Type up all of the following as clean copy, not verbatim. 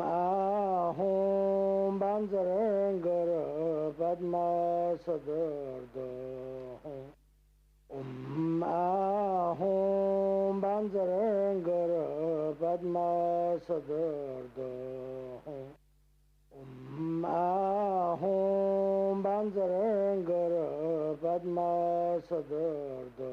ahum banzarangara padma sadardo ahum banzarangara padma sadardo ahum banzarangara padma sadardo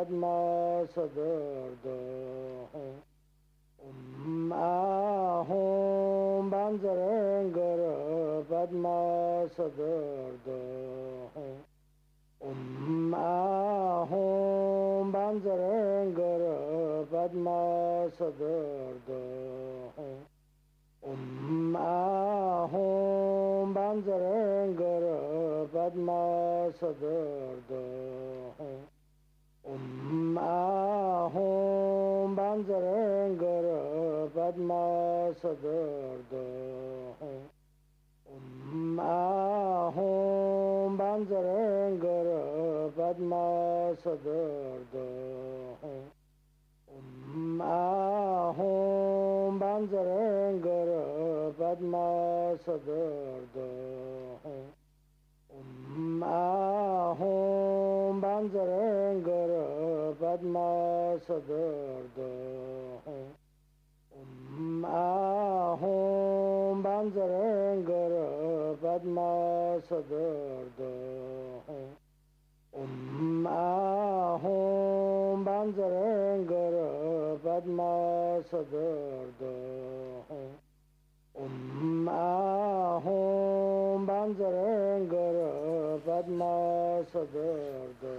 Padma Sadarda Ahum Banjarangara Padma Sadarda Ahum Banjarangara Padma Sadarda Ahum Banjarangara Padma Sadarda Ahum Banjarangara Padma Sadarda Ahum Banjarangara Padma Sadarda Ahum Banjarangara Padma Sadarda Ahum Banjarangara Padma Sadarda Ahum Banjarangara Padma Sadarda Ahum Banjarangara Padma Sadarda Ahum Banjarangara Padma Sadarda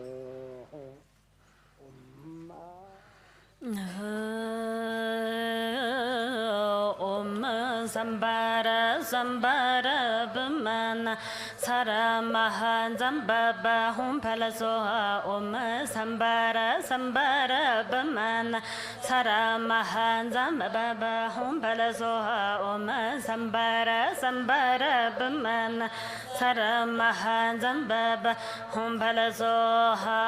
Om Sambara Sambara Bhamana Sara Mahan Zambaba Hum Palasoha Om Sambara Sambara Bhamana Sara Mahan Zambaba Hum Palasoha Om Sambara Sambara Bhamana Sara Mahan Zambaba Hum Palasoha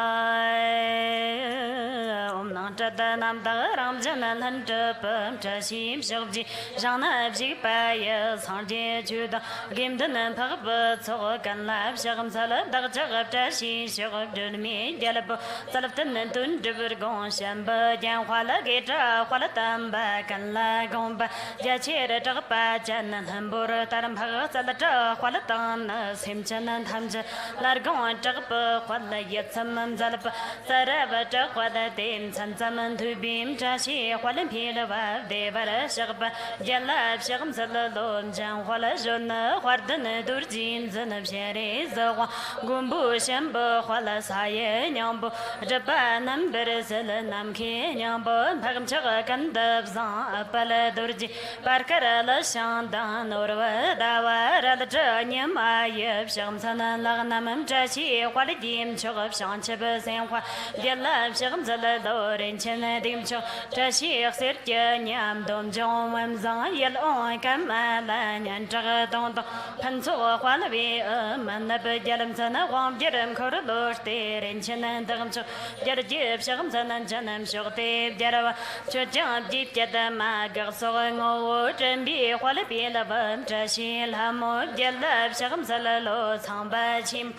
Om Nanta Nam Ram Janan Hanta Pam Tashim Shobji Jana Bji Paya Sanje Juda Gim Danan Pagba Sogan Lab Shagam Salab Dagjagab Tashi Shagab Dunmi Delabo Salaftan Tun Duburgon Shamba Jan Wala Geta Wala Tamba Kanla Gomba Jachira Tagpa Janan Hambura Taram Paga Salata Wala Tan Sim Janan Hamja Largon Tagpa Wala Yatsamam Zalapa Sarava Tagwada Dim Sansaman to Bim Tashi Walim Pilava Devara Shagba Jalab Shagam Salalon Jan Wala Jona Wardana Durjin Zanab Shere Zawa Gumbu Shamba Wala Saye Nyambo Japanam Bereselanam Ke Nyambo Pagam Chaga Kandab Zan Apala Durji Parkara La Shandan Urva Dawara La Janyam Ayab Sham Sanan Lagnamam Tashi Walidim Chogab Shanchaba Senwa Jalab Shagam Salalon Chena Dim Chog Tashi Sirja Nyam Dom Jom Zan Yel On Kamala Nyan Chaga Don Panso Walabi Manab Jalam Sana Wam Jeram Korlos Ter Chena Dam Chog Jarjib Shagam Sanan Janam Shogte Jarawa Chojam Deep Jadama Garsogo Jambi Walabi Lavam Tashi Hamo Jalab Shagam Salalo Samba Chim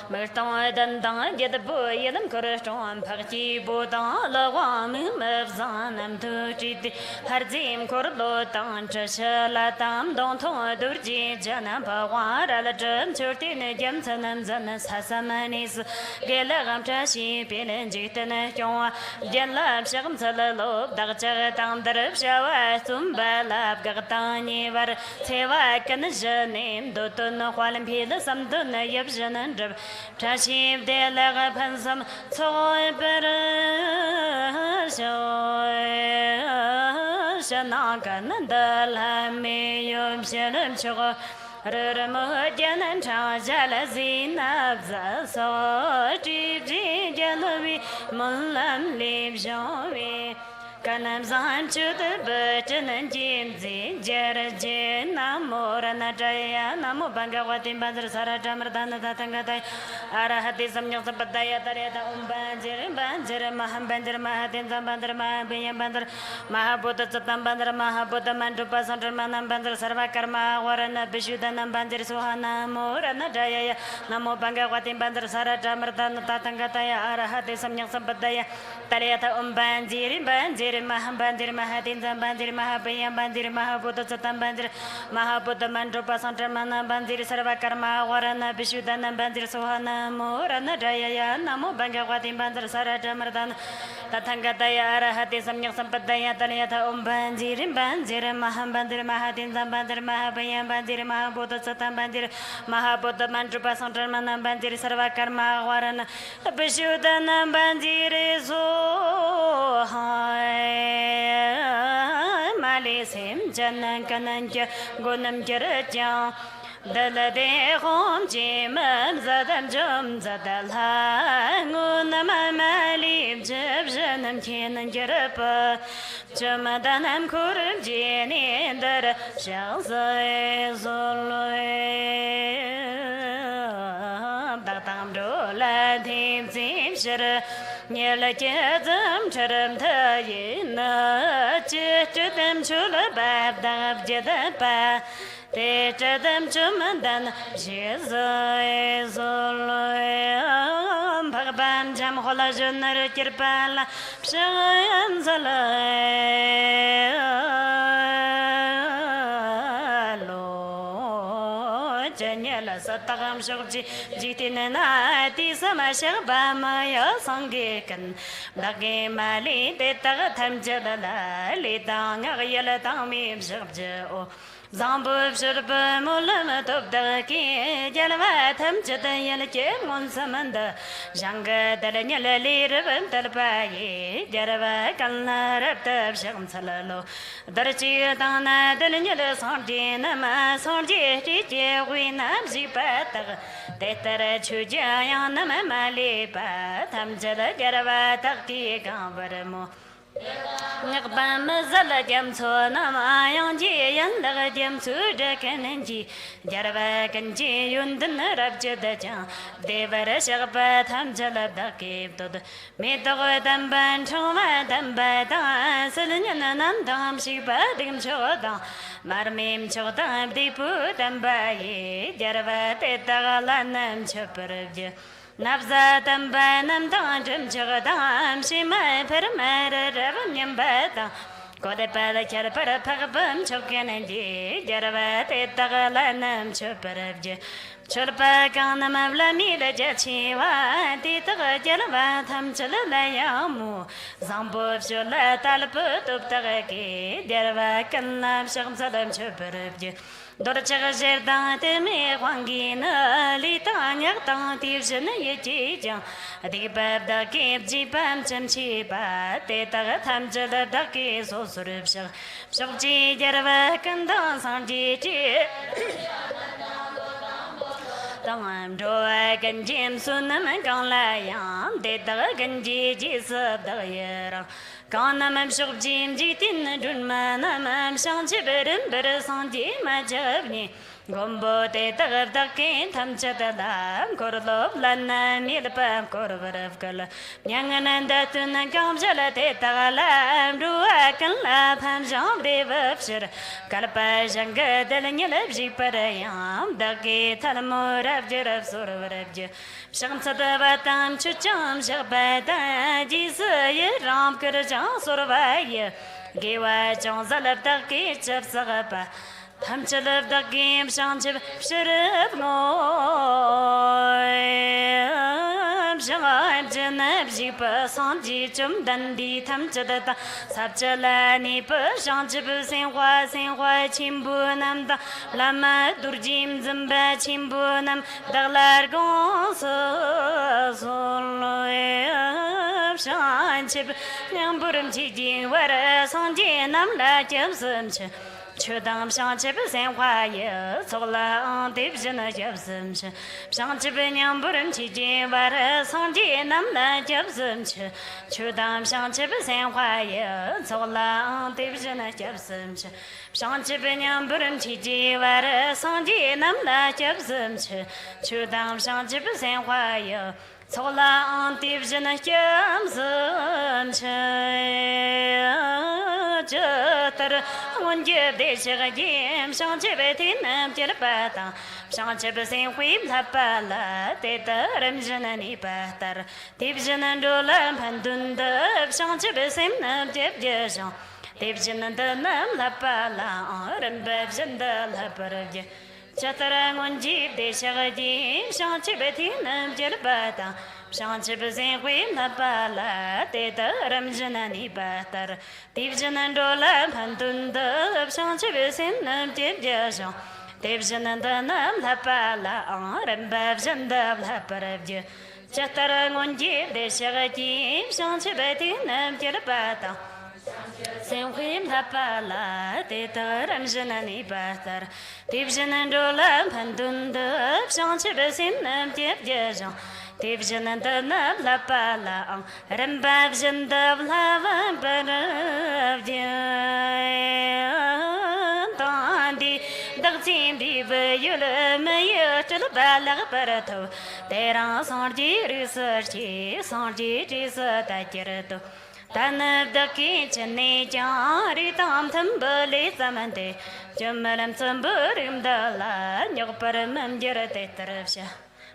Merton Dandang get the boy Yelam Koroston Parti Bodan Lawam Mevzanam to Chit Harzim Korlo Tan Chashala Tam Donton Durji Janapa Wara Jam Churtin Jamsanam Zanas Hasamanis Gelagam Tashi Pilin Jitan Jonga Jalab Shagam Salalo Darcha Tam Darab Shawa Sumbalab Gartani Var Seva Kanajanim Doton Walim Pila Samdun Yabjan and Tashib de la Pansam Toy Better Shanakan and the Lami Yum Shanam Sugar Ramajan and Chajalazin Abza So Gigi Jalavi Mulan Liv Jovi Kanam Zan to the Burton and Jimzi Jerajan Namora Najaya Namo Bangawatim Bandar Sarajamardan Tangatai Arahatism Yosapadaya Tareta Banjir Banjir Maham Bandar Mahatin Bandar Mahabian Bandar Mahabuta Satam Bandar Mahabuta Mandupa Sandramanam Bandar Sarvakarma Warana Bishudanam Bandir Suhana Mora Najaya Namo Bangawatim Bandar Sarajamardan Tangataya Arahatism Yosapadaya Tareta Banjir Banjir Bandir Mahabandir Mahadin Bandir Mahabaya Bandir Mahabuddha Satan Bandir Mahabuddha Mandrupa Santramana Bandir Sarvakarma Warana Bishudana Bandir Sohana Murana Jaya Namo Bangawati Bandir Saraja Mardana Tatangataya Arahati Samyak Sampadaya Tanayata Bandir Bandir Mahabandir Mahadin Bandir Mahabaya Bandir Mahabuddha Satan Bandir Mahabuddha Mandrupa Santramana Bandir Sarvakarma Warana Bishudana Bandir Malisim Janan Kananja Gunam Jaraja Dalade Hom Jimam Zadam Jum Zadalha Gunam Malib Jabjanam Kinan Jarapa Jamadanam Kurum Jini Dara Shalzai Zoloi Datam Dola Dim Zim Shara Nyala Jadam Charam Tayina Chitadam Chula Bab Dab Jadapa Techadam Chumandan Jizai Zoloyam Bhagabam Jam Hola Junar Kirpala Pshayam Zalay Janyala Satagam Shokji Jitinana Tisama Shabama Yasangikan Dagi Mali Tetatam Jadala Litang Yala Tamim Shabja Zambu Shurba Mulamat of the King Jalatam Jatayan Kemon Samanda Janga Daniela Liravan Talpai Jarava Kalna Rapta Sham Salalo Darchi Dana Daniela Sardina Masarji Winam Zipata Tetara Chujayana Malipa Tamjala Jarava Taki Gambaramo Nakbam Zala Jam Sona Yang Jian the Jam Suda Kanji Jarava Kanji Yundan Rabjadaja Devara Sharpa Tamjala Daki to the Mitogadam Ban Choma Dambada Selenian Dam Shiba Dim Choda Marmim Chodam Dipu Dambaye Jarava Tetagalanam Chaparja Navza Dambanam Danjum Chagadam Shima Permera Ravanyam Bata Kodepala Charapara Pagabam Chokan and Ye Jaravate Tagalanam Chaparabja Churpakanam Avlamida Jachiwa Tita Jaravatam Chalalayamu Zambo Shula Talput of Taraki Jaravakanam Shamsadam Chaparabja Dorchaga Zerda me Wangina Litanya Tantivjan Yetija Adibab the Cape Jipam Chamchiba Teta Tamjada Daki Sosuripsha Shokji Jaravakan Sanji Tam Dragon Jim Sunam Ganlayam Teta Ganji Jisab the Yera Kanamam Shokjim Jitin Dunmanam Shanchiberim Beresanji Majavni Gombo Teta Daki Tamchadam Korlov Lana Nilpam Korvarav Kala Yangan Datun Kamjala Teta Lam Ruakan Lapam Jam Devapshir Kalpa Janga Delanilab Jiparayam Daki Talamurav Jirav Suravaravja Shamsadabatam Chucham Shabata Jisa Ram Kurajam Suravaya Giwa Janzalab Daki Chapsagapa Tamchalav the game Shanchib Shirab Noy Shamab Janab Jipa Sanji Chum Dandi Tamchadata Sabchalani Pershanchib Senhua Chimbunam da Lama Durjim Zamba Chimbunam Dalargon Soloyam Shanchib Namburum Chijin Wara Sanji Namla Jabsumch Chudam Shanchip Senhua Sola Division of Jabsumch Shanchip Namburum Chijin Wara Sanji Namla Jabsumch Chudam Shanchip Senhua Sola Division of Jabsumch Shanchip Namburum Chijin Wara Sanji Namla Jabsumch Chudam Shanchip Senhua Sola Division of Jabsumch tar won je de se ga jem shang che be tin nam che pa ta shang che be sin hui la pa la te ta ram jana ni pa tar tip jana do la pan dun da shang che be sim nam che je shang tip jana da nam la pa la ram be jana la par je chatarang on jeep de se ga jem shang che be tin nam che pa ta shang che be sin hui la pa la te ta ram jana ni pa tar tip jana do la pan dun da shang che be sim nam che je shang tip jana da nam la pa la ram be jana la par je chatarang on jeep de se ga jem shang che be tin nam che pa ta Sen khim la pa la te ta ram jana ni ba tar tip jana do la pan dun da shang che be sim nam tip je jang tip jana da na la pa la ram ba jan da la va ba ra je tan di dag chin di ve yu le me ye chal ba la pa ra tho te ra sar ji research ji sar ji sa ta chir to Tanab the kitchen, Jari Tam Tambali Samante, Jamalam Samburim Dala, Yoparam Jerate Tarasha.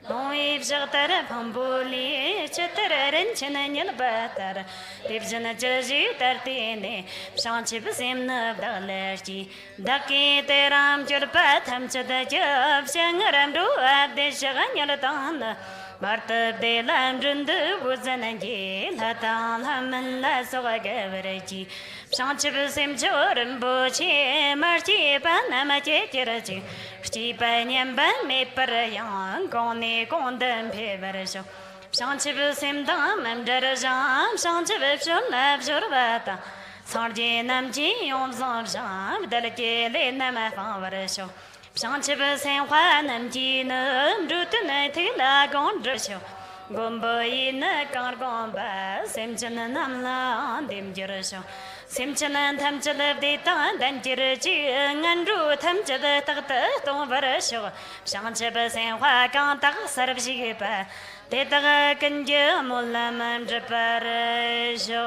No if Jatara Pambuli, Chatara and Chenanian Batar, if Jana Jersey Tartine, Shanchip Sim Nab Dalerji, Daki Teram Jerpatam Chata Jab, Sangaram do at the Shaganyalatana. Bartab de Landrundu was an angel, Hatan Haman Lasogaveraji, Sanchib Sim Jordan Bochi, Marchi Panama Chirachi, Stipanian Ban me Parayan, Goni Gondam Peverisho, Sanchib Sim Dam and Derajam, Sanchib Shulab Jurvata, Sarjinam Ji on Zanjam, Delicate Nama Favarisho. Sanchiba San Juan Jina, Rutan Tila Gondrasho, Gumbo in a Gargomba, Simchan and Amla, Dim Jirasho, Simchan and Tamchalev de Tan, then Jirachi, and Root Tamchale Tata, Don Varasho, Sanchiba San Juan Ganta Sarabshipa, Teta Kanja Mulam Japarasho,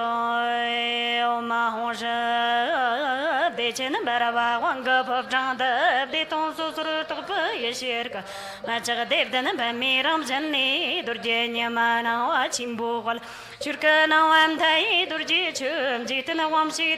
Mahosha, de Chenabara, one cup of Janda, de Tonso Yeshirka, Macha Devdan by Miram Jani, Durgenia Mana, Chimbukal, Churkana, and Tai, Durjichum, Jitana Wamshi,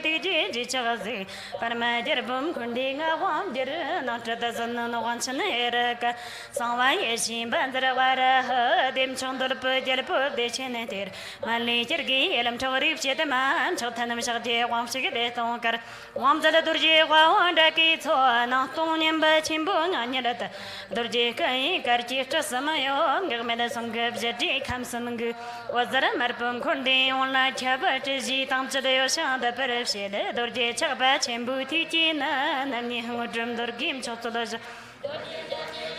Jichazi, Paramajerbum, Kundinga, Wamdir, not a dozen no one Chanerica, Sama Yeshim, Bandara, Dim Chondor Pujel, de Chenetir, Mali Jirgi, Elam Torif, Chetaman, Chotanam Shadi, Wamshi, de Tonkar, Wamza Durji, Wandaki, Antonian Bachimbung, Anyata, Durji Kai, Karchista Samayo, Germedson Gabjeti, Kamsamung, was there a Marpum Kundi, online Chabaji, Tamcha de Osha, the Perishede, Durji Chabach, and Butitina, Nani who dreamed or game Chotodoja.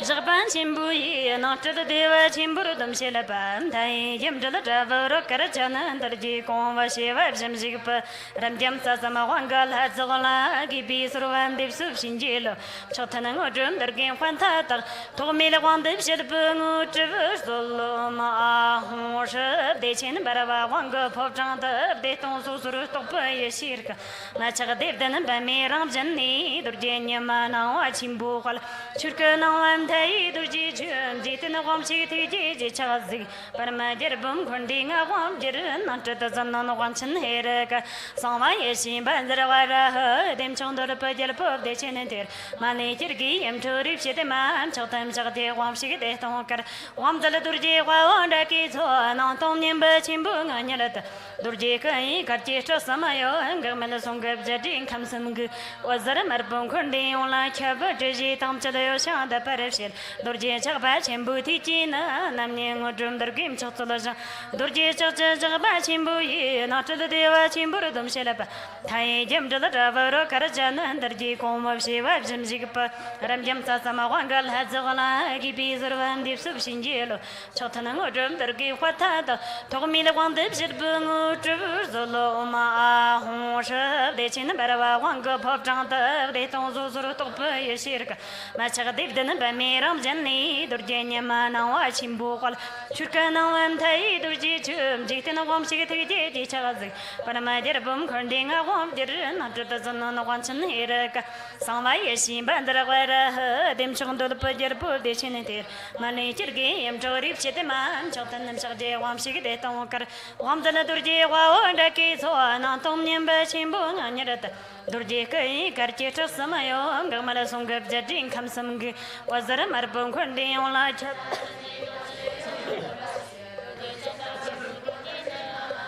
Japan Chimbui, not to the Deva Chimburudum Shilapan, Tai, Jim to the Travel, Karachana, and the G. Convashiva, Jim Zipa, Ramjam Sasama, Wangal, Hadzola, Gibi, Suran, Div Subshinjilo, Chotanang, Drum, the game Fantata, Tomila, one Div Shilpung, Traverse, Loma, Horsha, De Chin, Barava, Wanga, Popjanta, De Tonso, Topa, Yeshirka, Macha Div, then by me, Ramjani, Durgenia Mana, Chimbukal, Churkana, Dai Durji, Jitin, a Wam City, Chazi, Paramajerbum, Kunding, a Wam Jirin, not to the Zanon Wanson Hereka, Sama Yeshim, Bandara, Dem Chondor Pajal Pop, de Chenetir, Mani Jirgi, M. Turip, Chitaman, Chotam Jagate, Wam Shigate, Tonker, Wam the Durji, Wandaki, Antonian Bachimbung, and Yelata, Durji Kai, Karchista Samayo, and Germanisong Gabjadin, Kamsung, was there a Marbum Kundi, like Chabaji, Tom Chadayosha, the Parish. Durji Chabach and Butichina, Naming or Drum the Game Chotolaja, Durji Chabach and Bui, not to the Deva Chimburum Shelapa, Tai Jim to the Traver, Karajan, and the G. Com of Shiva, Jim Zigpa, Ramjam Sasama, Wangal, Hadzola, Gibis, and Dip Subshinjelo, Chotanang or Drum the Game Watata, Tomila one dip Shilbung, Travers, the Loma, Hosha, the Chinabara, one cup of Janta, the Tonzo, Topa, Yeshirka, Macha Div, then by me. ram janni durje nyama na wa chimbu qal churka na wan thai durje chum jite na gom sig thai je je chagazi parama der bum khondinga gom der na ta zan na wan chen heraka sama ye sim bandra gwara dem chong dol pa jer pu de chen ter mani chirge em jorip chete man chotan nam sagje gom sig de tong kar gom dana durje wa onda ki so na tom nyem ba chimbu na nyarata durje kai karche cha samayo gamala songab jadin kham samge wazara marbon khondi ola chat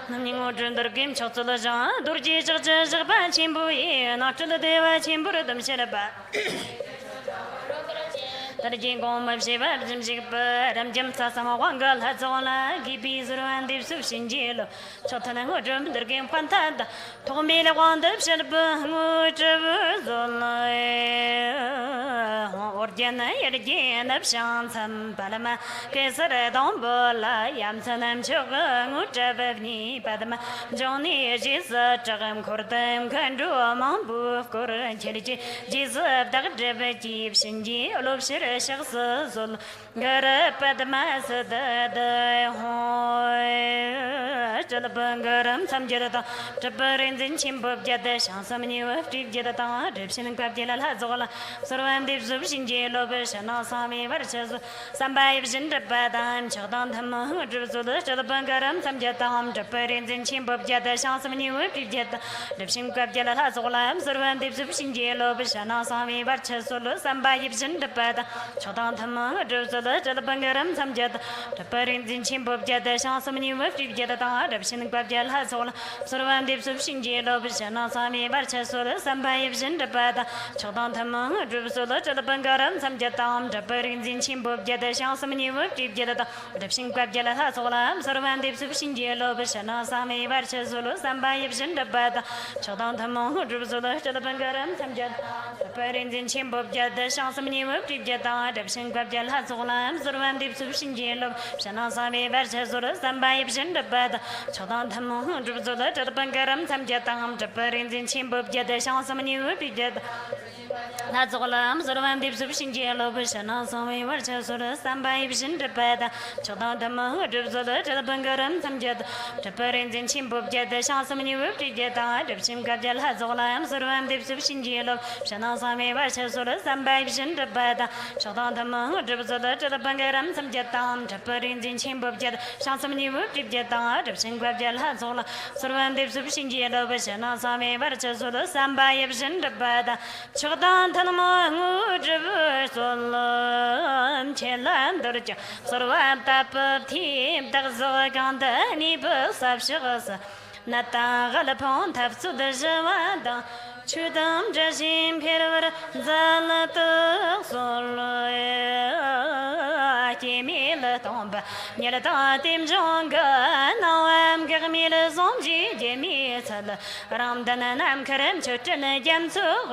namni ngodren dargim chotla ja durje jagja jagba chimbu ye na chula dewa chimbu dam sheraba Tarjin gom ab shiva jim jig ram jim sa sama wangal hazola gibi zurwan dib su shinjelo chotana ngodren dargim pantanda tomile wandab sherba ngojab zola orjana yerjana shansam palama kesara dombola yamsanam choga ngujabni padma joni jisa chagam khordam khandu mambu kor chelji jisa dagdab jib shinji olob shir shakhs zul gar padma sadada hoy jalbangaram samjada tabarin zin chimbab jada shansamni wafti jada ta dipsin kabjela hazola sarvam dip zub shinji lob shana sami varchaz sambai vjin rabadam chagdan tham juzul jalbangaram samjada tabarin zin chimbab jada shansamni wafti jada dipsin kabjela hazola sarvam dip zub shinji lob shana sami varchaz sambai vjin rabadam chagdan tham juzul jalbangaram samjada tabarin zin chimbab jada shansamni wafti jada ta dipsin kabjela hazola sarvam dip zub shinji lob shana sami varchaz sambai vjin rabadam chagdan tham juzul jalbangaram samjatam tabarin zin chimbab jada shansamni wafti jada dipsin kabjela hazola sarvam dip zub shinji lob shana sami varchaz sambai vjin rabadam chagdan tham juzul jalbangaram samjada tabarin zin chimbab jada shansamni wafti jada dipsin kabjela hazola sarvam dip zub shinji lob shana sami varchaz sambai vjin rabadam chagdan tham juzul jalbangaram samjatam tabarin zin chimbab jada shansamni wafti jada Nazolam Zurvan Dip Subshinji Lobishana Sami Varchasura Sambai Vishin Rabada Chodan Dama Dubzula Jalabangaram Samjad Taparin in Chimbub Jada Shansamani Wupti Jada Dipsim Gajal Hazolam Zurvan Dip Subshinji Lob Shana Sami Varchasura Sambai Vishin Rabada Chodan Dama Dubzula Jalabangaram Samjatam Taparin in Chimbub Jada Shansamani Wupti Jada Dipsim Gajal Hazola Zurvan Dip Subshinji Lobishana Sami Varchasura Sambai Vishin Rabada Chodan Tanamo Solam Chelan Durja Sorwan Tap Team Dagzoganda Nibus of Shiras Nata Galapon Tapsu de Javada Chudam Jajim Perver Zalata Soloya Kimila Tomba Nyelata Tim Jonga Nawam Germil Zomji Jemisal Ramdanam Karam Chutan Jamsu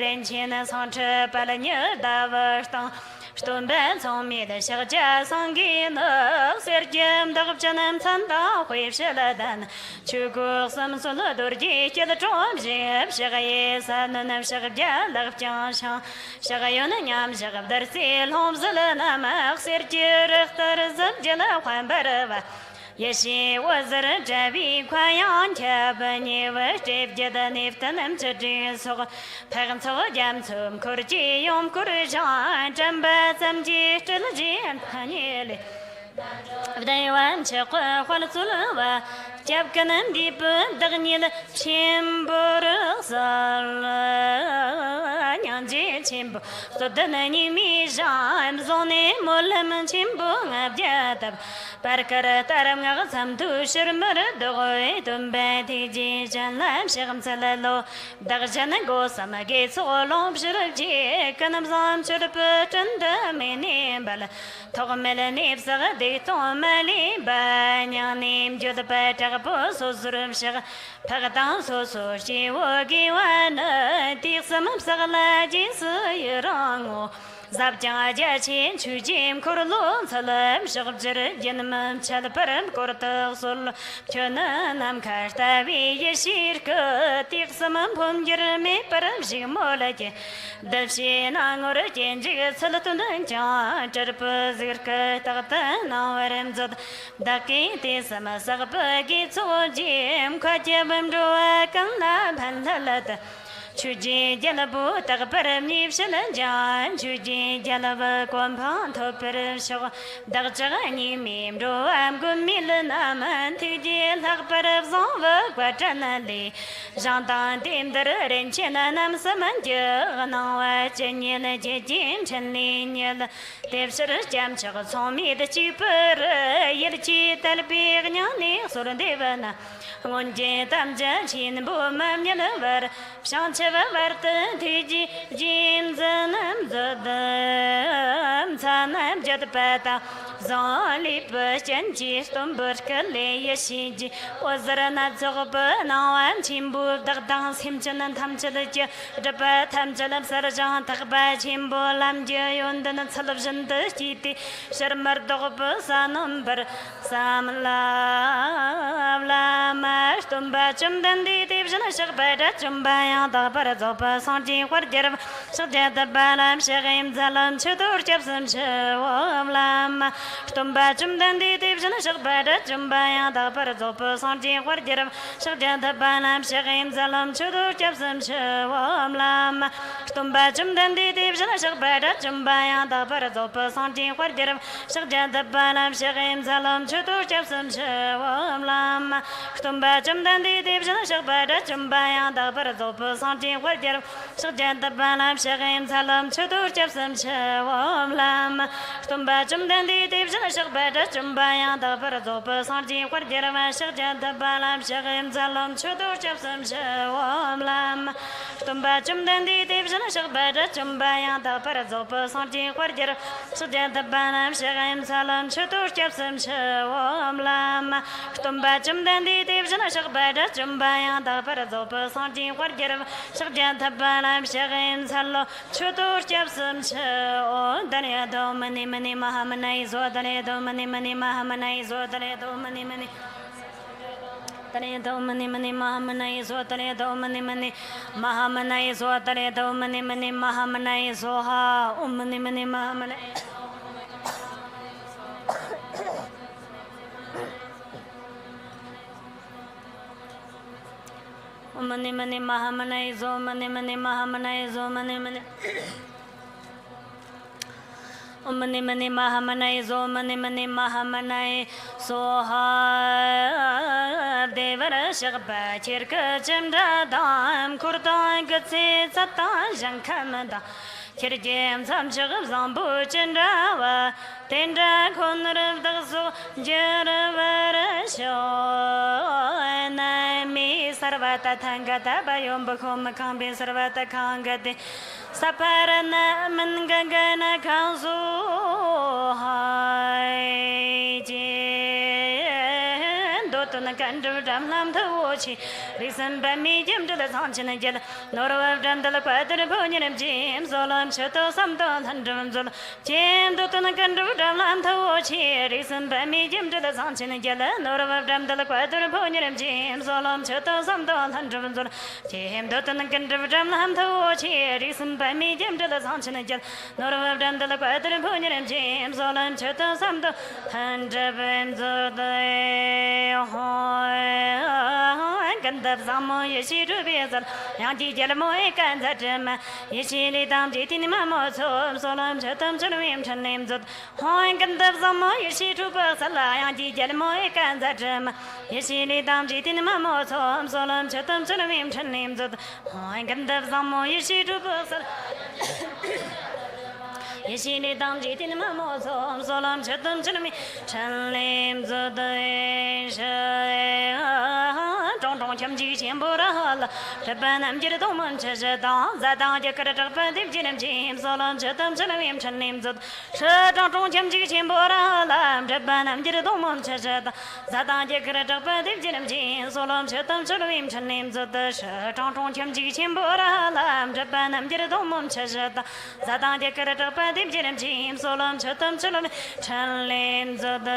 Renchina Sancha Palanya Davastan Stunben Somi the Shaja Sangina Sergem Dagjanam Santa Huishaladan Chugur Sam Soladurji the Drum Jib Shagaye Sanam Shagaja Lavjan Shagayonam Shagab Darsil Homes Lanam Sergir Tarzabjala Hambarava Yeshi was a Javi Kwayan Chabani was Dave Jadan if the name to do so. Parents of Jamsum Kurji Yom Kurjan Jamba Samji Trilogy and Panili. They went to Qualatula Jabkan and Deep Dagnil Chimbur Yanji Chimbo. So the name Jam Zone Molam Chimbo Abjatab. Parkara Taram Sam to Shirmur Doi Tumbati Jan Lam Sham Salalo Darjana go some gates all of Shirji Kanamzam Churput and the Minibal Tomelanips de Tomali Banya named you the Patapos Zurum Shar Pagatan so she wogi one Tir some Salajis Yerango Zabjang Jachin, Chujim, Kurlun, Salam, Shabjir, Yenman, Chalaparam, Korta, Sol, Chananam, Kashtavi, Yeshirka, Tixamam, Pum, Jeremy, Param, Shimolaki, Davshin, Angor, Jenjig, Salatun, Jarpa, Zirka, Tata, Nawaram Zod, Daki, Tisama, Sagapagi, Jim, Kwajabam, Doa, Kanda, Pandalata. Chuji Jalabu, Takaparam Nipshalan Jan, Chuji Jalava, Quampan, Toper Shaw, Darjani Mimro, Am Gumilan Aman, Tiji, Lakparav Zova, Quatranali, Jantan Dim, the Renchianam Samanja, Nawa, Jenyan, Jin, Chenlin, Devsar Jam Chakasomi, the cheaper, Yelchi, Talpig, Nyani, Sorandevana, Monje Tamja, Chin, Boomam, Yanavar, Shancha. Varta Tiji Jim Zanam Zadam Sanam Jatpata Zoli Persian Jistum Burkale Yashiji Wazarana Zoba now I'm Chimbu Dance Himchan and Tamchalaja Japat Hamjalam Sarajan Takba Chimbo Lam Jayon and Salavan the Chiti Sharmar Doba Sanumber Sam Lama Tumba Chum Dandi Division Shakbada Chumbaya Parazopa Sanji Warjer Sajata Balam Sharim Zalam Chudur Chapsam Shawam Lam Tumbachum Dandi Division Shakbada Chumbaya Parazopa Sanji Warjer Sajata Balam Sharim Zalam Chudur Chapsam Shawam Lam Tumbachum Dandi Division Shakbada Chumbaya Parazopa Sanji Warjer Sajata Balam Sharim Zalam Chudur Chapsam Shawam Lam Tumbachum Dandi Division Shakbada Chumbaya Parazopa Sanji Warjer, Sajata Balam Sharim Salam, Chudur Chapsam Shawam Lam, Tumbachum Dandi Division Shakbada Chumbaya, the Parazopa Sanji Warjer, Sajata Balam Sharim Salam, Chudur Chapsam Shawam Lam, Tumbachum Dandi Division Shakbada Chumbaya, the Parazopa Sanji Warjer, Sajata Balam Sharim Salam, Chudur Chapsam Shawam Lam, Tumbachum Dandi Division Shakbada Chumbaya, the Parazopa Sanji Warjer. Sajata Balam Sharim Salo, Chudur Chapsam Shaw, Danedo Mani Mani Mahamana is Odanedo Mani Mani Mahamana is Odanedo Mani Mani. Tanedo Mani Mani Mahamana is Odanedo Mani Mani Mahamana is Odanedo Mani Mani Mahamana is Oha, Mani Mani Mahamana. Mani Mani Mahamana is O Mani Mani Mahamana is O Mani Mani Mani Mani Mahamana is O Mani Mani Mahamana Soha Devara Shakba Chirka Chandra Dam Kurta Gatsi Sata Jankamada Kirjam Sam Shakab Zambu Chandra Tendra Konrav Daso Jaravara Sho Nami Sarvata Tangata Bayom Bakom Kambi Sarvata Kangati Saparana Mangagana Kansu Hai Dotana Kandu Damlam the Wachi Listen by me Jim to the Sanchin Jell Nora of Dandala Quater Ponium James Olam Chateau Samton Hundreds Jim Dotana Kandu Damlam the Wachi Listen by me Jim to the Sanchin Jell Nora of Dandala Quater Ponium James Olam Chateau Samton Hundreds Jim Dotana Kandu Damlam the Wachi Listen by me Jim to the Sanchin Jell Nora of Dandala Quater Ponium James Olam Chateau Samton Hundreds of the Gandab Samo Yeshi Rubizal, Yanti Jelamoy Kanzatim, Yeshi Dam Jitin Mamoso, Solam Chatam Chanum Chanim Zut, Hoy Gandab Samo Yeshi Rubasala, Yanti Jelamoy Kanzatim, Yeshi Dam Jitin Mamoso, Solam Chatam Chanum Chanim Zut, Hoy Gandab Samo Yeshi Rubasala. Yeshini dam jitin mamoso, solam chatam chanami, chanlim zodai shay, чем几千不了了，这本南极的东门吃是当，在当地可着这本地纪念金，所论这等这里面成林子，是张中чем几千不了了，这本南极的东门吃是当，在当地可着这本地纪念金，所论这等这里面成林子的是张中чем几千不了了，这本南极的东门吃是当，在当地可着这本地纪念金，所论这等这里面成林子的。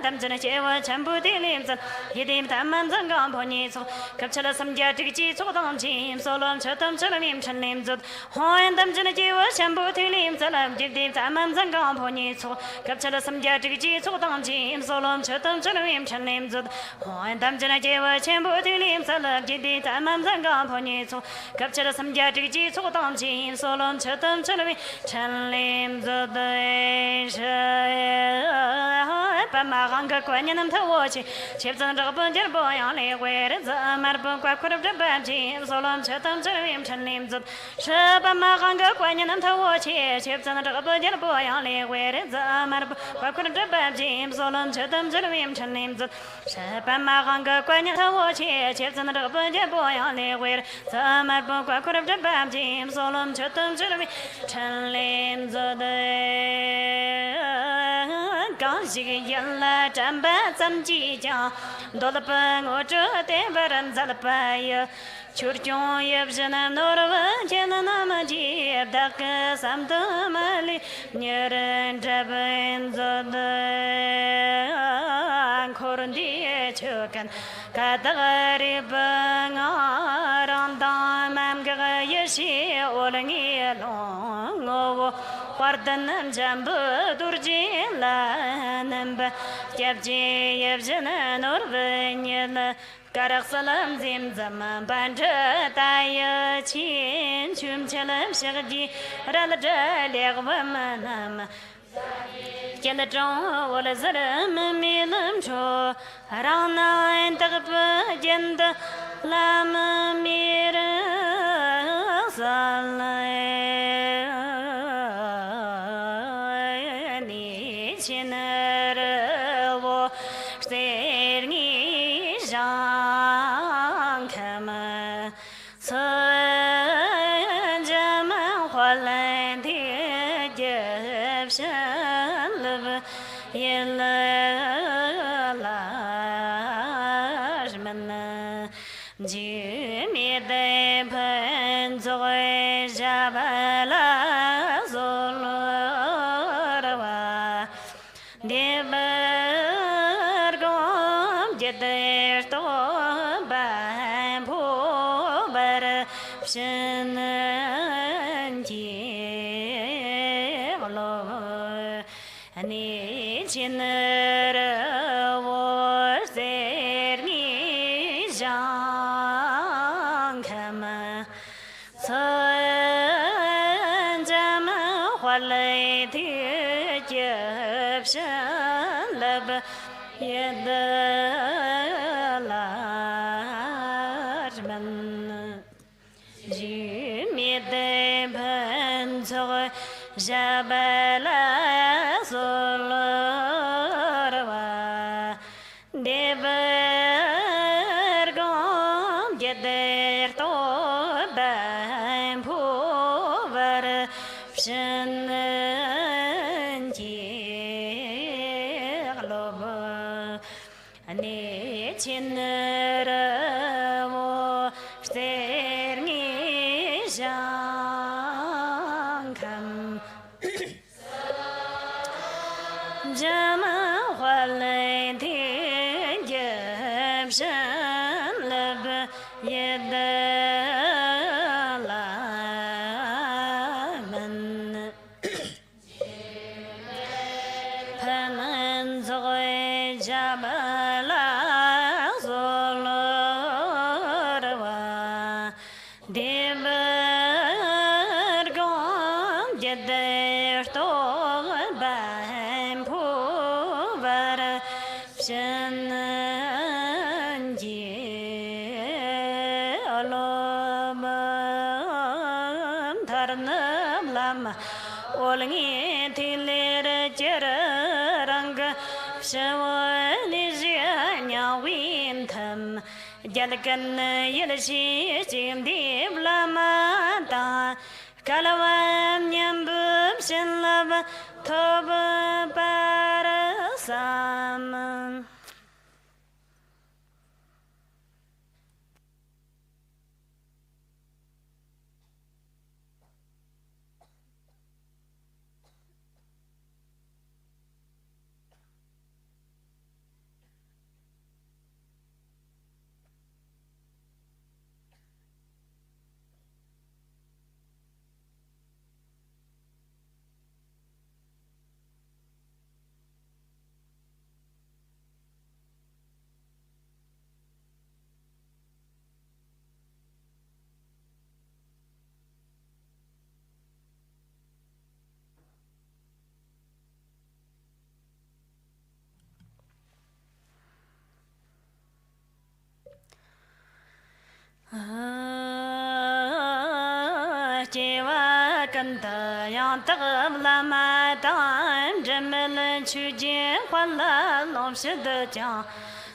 咱们这我全部的林子，一定咱们怎刚破你错，可吃了三家这个基础当金，所论车等吃了面成林子，欢咱们这我全部的林子了，一定咱们怎刚破你错，可吃了三家这个基础当金，所论车等吃了面成林子，欢咱们这我全部的林子了，一定咱们怎刚破你错，可吃了三家这个基础当金，所论车等吃了面成林子的是。把马航个观念能透我去，切真这个本家不样的为的怎么的不怪苦的这半斤，所论切等这里成林子，是把马航个观念能透我去，切真这个本家不样的为的怎么的不怪苦的这半斤，所论切等这里成林子，是把马航个观念透我去，切真这个本家不样的为的怎么不怪苦的这半斤，所论切等这里成林子的。刚是个人了，真把咱几家，到了本我这得把人咋了办呀？秋天也不是那诺了问，见了那么急，大个三德马里，女人这辈子的，可人的秋干，看到的本啊，让当满个也是我了你弄我。Vardanam jambu durjilanam ba Yabji yabjana nurvanyala Karaksalam zimzam banja taya chin Chum chalam shagji ralajalegwamanam Kenda chong wala zaram milam cho Rana intagpa jenda lam mira salay Jabala solorwa dever gom geder to ban pover shenji lob ane chinra wo sterni jankam Jama wale di jeb shan leb yeda la man panan zoe jabala zolorwa deber gom jeder to Olngi tilere jera rang shawani janya wi yalkan yelshi jimdi blamata Kalawam nyambum shinlab tob parasam Jewa kanta yang tagam lama dan jemel chuje huala lom shide jiang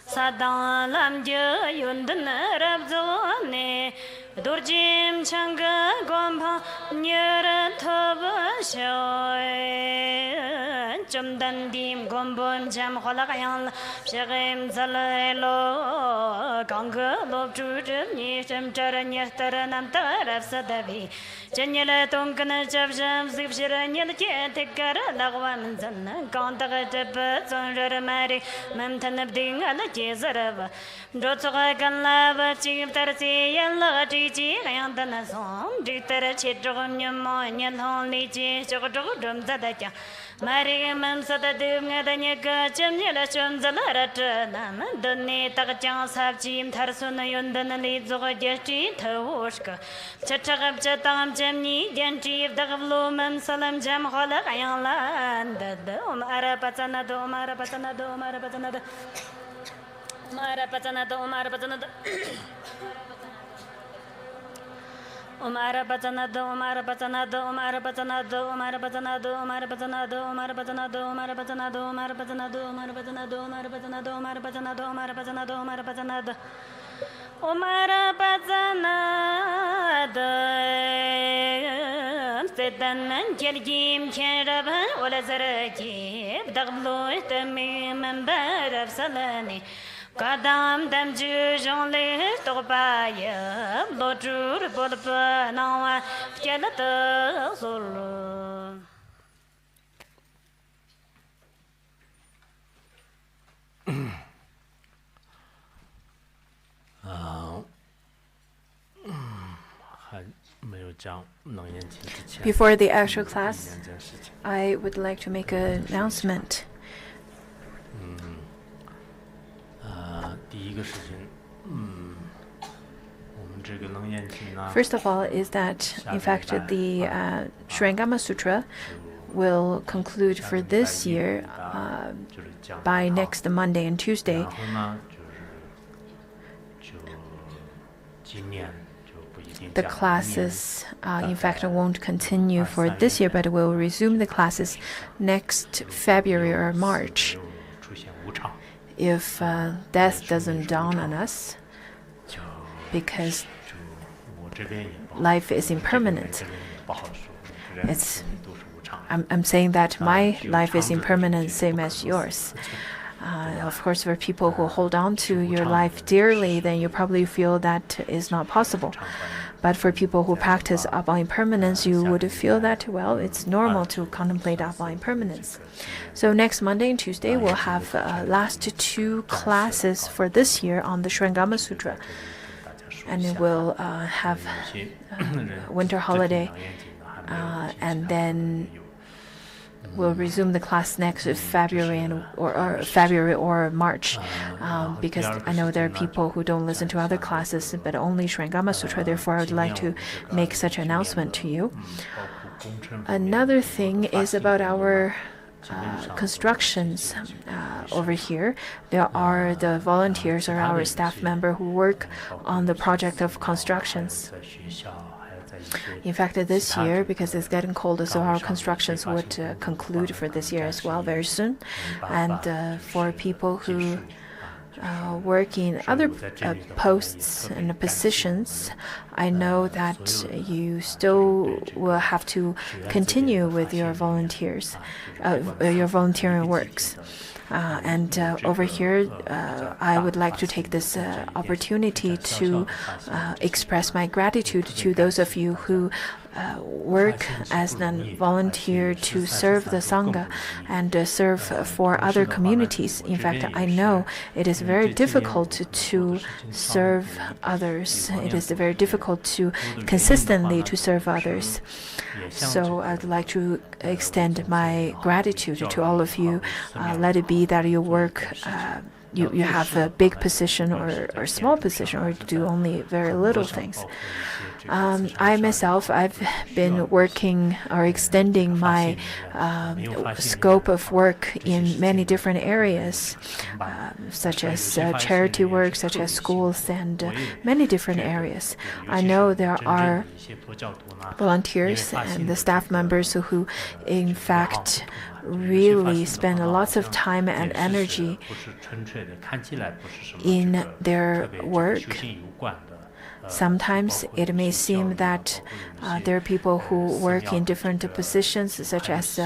Sadang lam je yundan rabzo ne Durjim changa gompa nyera toba shoy Jumdan dim gombon jam hola kayang Shagim zalelo Ganga lob chujim nishim chara nyehtara nam taraf sadabi Janyala tongkana chabsham zibshira nyal chetikara lagwa manzana Kantaga jabba zonjara mari mamtanabding ala jezarava Jotsuga kanlava chib tarsi yalla chichi kayantana som Jitara chitrum nyamo nyalhon lichi chokotokudum zadacha Mari mam sadadim ngadanyaka chamnyala chum zalarata Nam duni takachang sabchim tarsuna yundana lidzoga jeshi tawoshka Chachagab chatang jamni janchiv dagavlu mam salam jam khala kayanglan Dada umara patsanado umara patsanado umara patsanado Umara patsanado umara patsanado Umara patanado, Umara patanado, Umara patanado, Umara patanado, Umara patanado, Umara patanado, Umara patanado, Umara patanado, Umara patanado, Umara patanado, Umara patanado, Umara patanado, Umara patanado. Umara patanado. Sedan jelgim keraban ola zarakib daglo tami member salani. Kadam dam ju jong le tokpaya lojur bolpa nawa fjelata solo. Before the actual class, I would like to make an announcement. First of all, is that in fact the Shrengama Sutra will conclude for this year by next Monday and Tuesday. The classes, in fact, won't continue for this year, but will resume the classes next February or March. If death doesn't dawn on us, because life is impermanent. I'm saying that my life is impermanent, same as yours. Of course, for people who hold on to your life dearly, then you probably feel that is not possible. But for people who practice Abba impermanence, you would feel that, well, it's normal to contemplate Abba impermanence. So next Monday and Tuesday, we'll have last two classes for this year on the Shrengama Sutra. And we'll have winter holiday, and then we'll resume the class next February or March, because I know there are people who don't listen to other classes, but only Shrengama Sutra. Therefore, I would like to make such an announcement to you. Another thing is about our constructions over here. There are the volunteers or our staff member who work on the project of constructions. In fact, this year, because it's getting colder, so our constructions would conclude for this year as well very soon. And for people who work in other posts and positions, I know that you still will have to continue with your your volunteering works. Over here, I would like to take this opportunity to express my gratitude to those of you who work as a volunteer to serve the Sangha and serve for other communities. In fact, I know it is very difficult to serve others. It is very difficult to consistently to serve others. So I'd like to extend my gratitude to all of you. Let it be that you work you have a big position or small position, or do only very little things. I myself, I've been working or extending my scope of work in many different areas, such as charity work, such as schools, and many different areas. I know there are volunteers and the staff members who, in fact, really spend lots of time and energy in their work. Sometimes it may seem that there are people who work in different positions, such as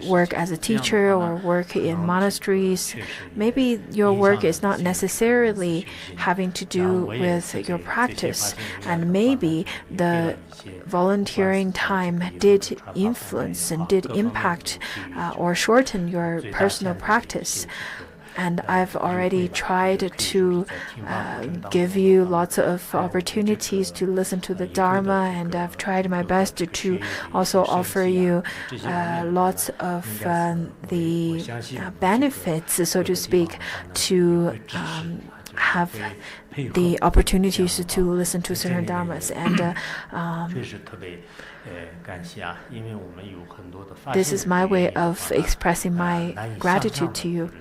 work as a teacher or work in monasteries. Maybe your work is not necessarily having to do with your practice, and maybe the volunteering time did influence and did impact or shorten your personal practice. And I've already tried to give you lots of opportunities to listen to the Dharma, and I've tried my best to also offer you lots of the benefits, so to speak, to have the opportunities to listen to certain dharmas. And this is my way of expressing my gratitude to you,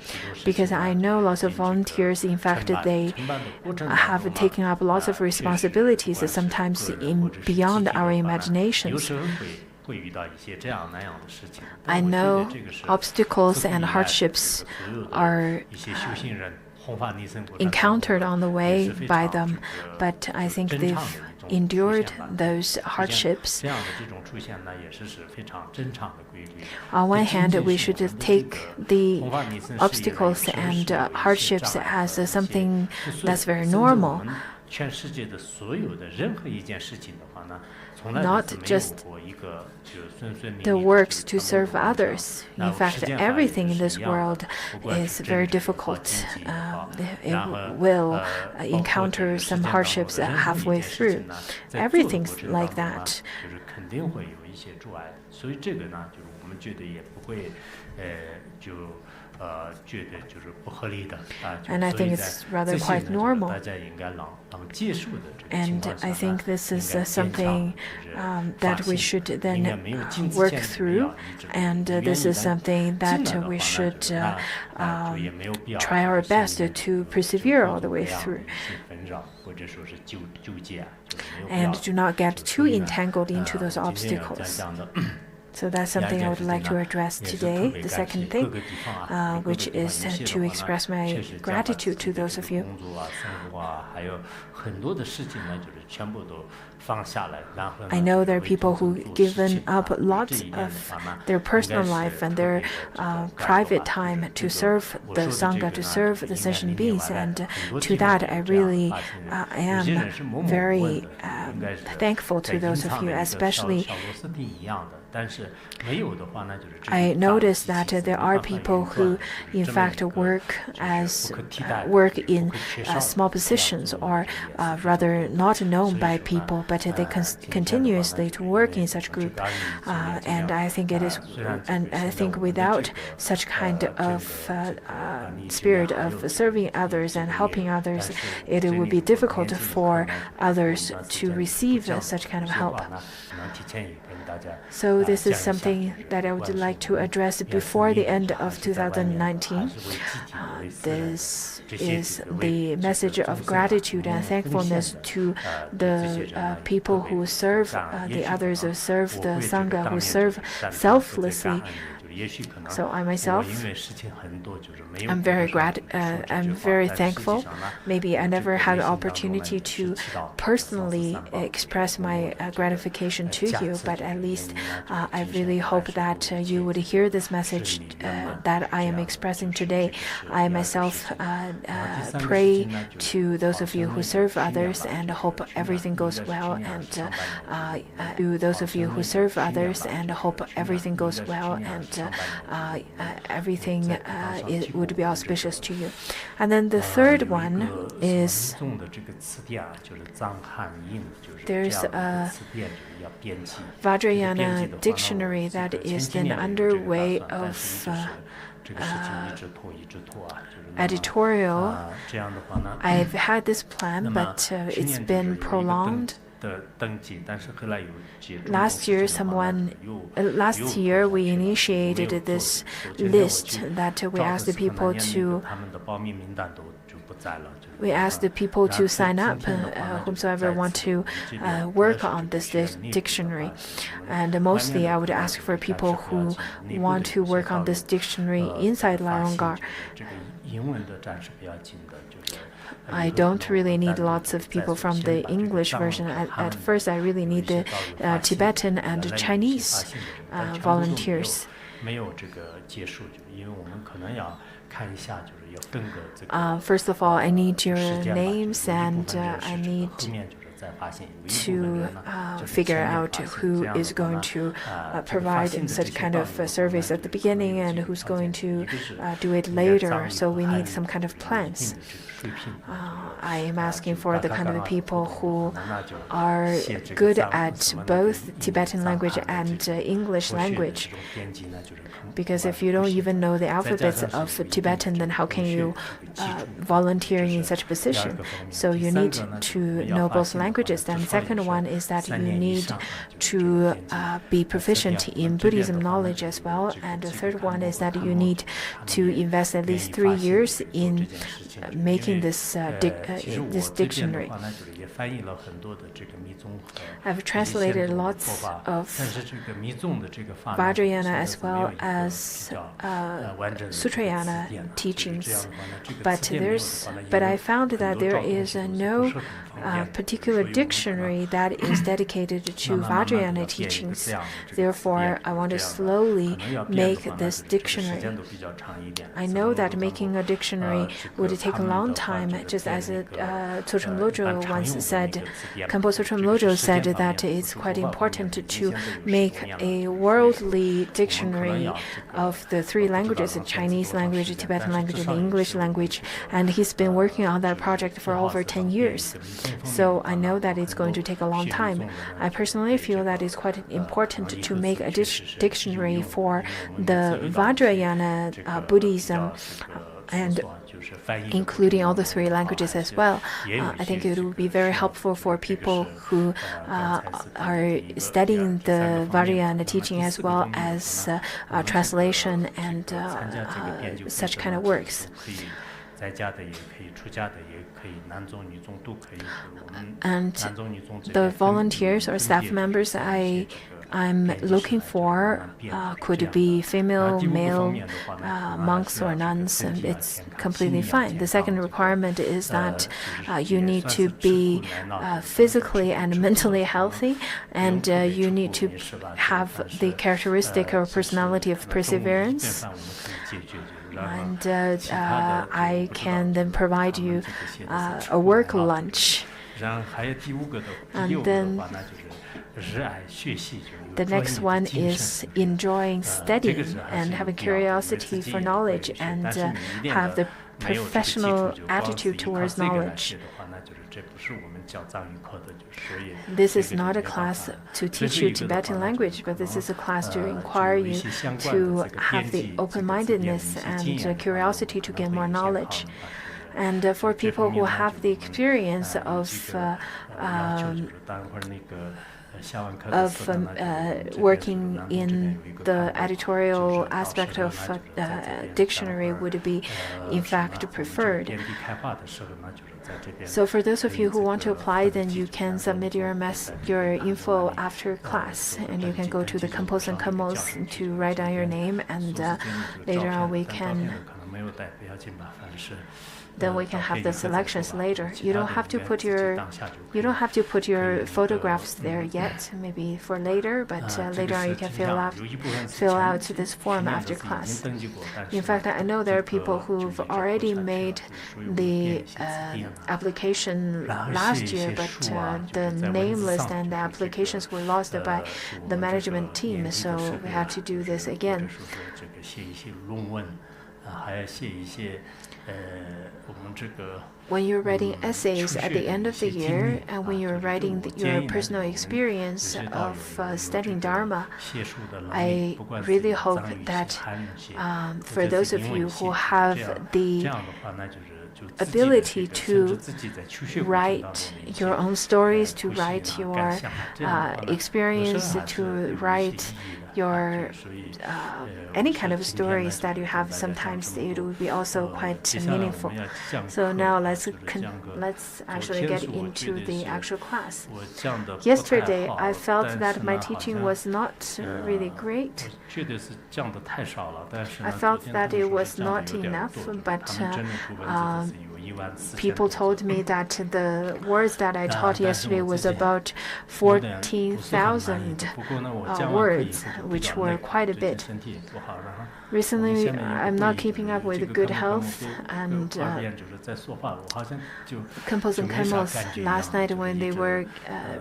because I know lots of volunteers, in fact, they have taken up lots of responsibilities, sometimes beyond our imaginations. I know obstacles and hardships are encountered on the way by them, but I think they've endured those hardships. On one hand, we should take the obstacles and hardships as something that's very normal, not just the works to serve others. In fact, everything in this world is very difficult. It will encounter some hardships halfway through. Everything's like that. And I think it's rather quite normal. And I think this is something that we should then work through, and this is something that we should try our best to persevere all the way through, and do not get too entangled into those obstacles. So that's something I would like to address today. The second thing, which is to express my gratitude to those of you. I know there are people who've given up lots of their personal life and their private time to serve the Sangha, to serve the sentient beings, and to that I really am very thankful to those of you, especially. I noticed that there are people who, in fact, work in small positions, or rather not known by people, but they continuously to work in such group. And I think it is, and I think without such kind of spirit of serving others and helping others, it would be difficult for others to receive such kind of help. So this is something that I would like to address before the end of 2019. This is the message of gratitude and thankfulness to the people who serve the others, who serve the Sangha, who serve selflessly So I myself, I'm very thankful. Maybe I never had the opportunity to personally express my gratification to you, but at least I really hope that you would hear this message that I am expressing today. I myself pray to those of you who serve others and hope everything goes well, and to those of you who serve others and hope everything goes well, and everything would be auspicious to you. And then the third one is there's a Vajrayana dictionary that is then underway of editorial. I've had this plan, but it's been prolonged. Last year we initiated this list that we asked the people to sign up, whomsoever want to work on this dictionary. And mostly I would ask for people who want to work on this dictionary inside Larongar. I don't really need lots of people from the English version. At first, I really need the Tibetan and Chinese volunteers. First of all, I need your names, and I need to figure out who is going to provide such kind of service at the beginning and who's going to do it later. So we need some kind of plans. I am asking for the kind of people who are good at both Tibetan language and English language. Because if you don't even know the alphabets of Tibetan, then how can you volunteer in such a position? So you need to know both languages. Then the second one is that you need to be proficient in Buddhism knowledge as well. And the third one is that you need to invest at least 3 years in making this dictionary. I've translated lots of Vajrayana as well as Sutrayana teachings, but I found that there is no particular dictionary that is dedicated to Vajrayana teachings. Therefore, I want to slowly make this dictionary. I know that making a dictionary would take a long time, just as Tsotrung Lodro once said. Khenpo Tsotrung Lodro said that it's quite important to make a worldly dictionary of the 3 languages, the Chinese language, the Tibetan language, and the English language, and he's been working on that project for over 10 years. So I know that it's going to take a long time. I personally feel that it's quite important to make a dictionary for the Vajrayana Buddhism, and including all the 3 languages as well. I think it would be very helpful for people who are studying the Vajrayana teaching as well as translation and such kind of works. And the volunteers or staff members I'm looking for could be female, male, monks or nuns, and it's completely fine. The second requirement is that you need to be physically and mentally healthy, and you need to have the characteristic or personality of perseverance. And I can then provide you a work lunch. And then the next one is enjoying studying and having curiosity for knowledge and have the professional attitude towards knowledge. This is not a class to teach you Tibetan language, but this is a class to inquire you to have the open-mindedness and curiosity to gain more knowledge. And for people who have the experience of of working in the editorial aspect of dictionary would be in fact preferred. So for those of you who want to apply, then you can submit your info after class, and you can go to the Compose and Commons to write down your name, and later on we can have the selections later. You don't have to put your photographs there yet, maybe for later, but later on you can fill out this form after class. In fact, I know there are people who've already made the application last year, but the name list and the applications were lost by the management team, so we had to do this again. When you're writing essays at the end of the year, and when you're writing your personal experience of studying Dharma, I really hope that for those of you who have the ability to write your own stories, to write your experience, to write your any kind of stories that you have, sometimes it would be also quite meaningful. So now let's actually get into the actual class. Yesterday, I felt that my teaching was not really great. I felt that it was not enough, but people told me that the words that I taught yesterday was about 14,000 words, which were quite a bit. Recently, I'm not keeping up with good health, and Compose and Commons last night when they were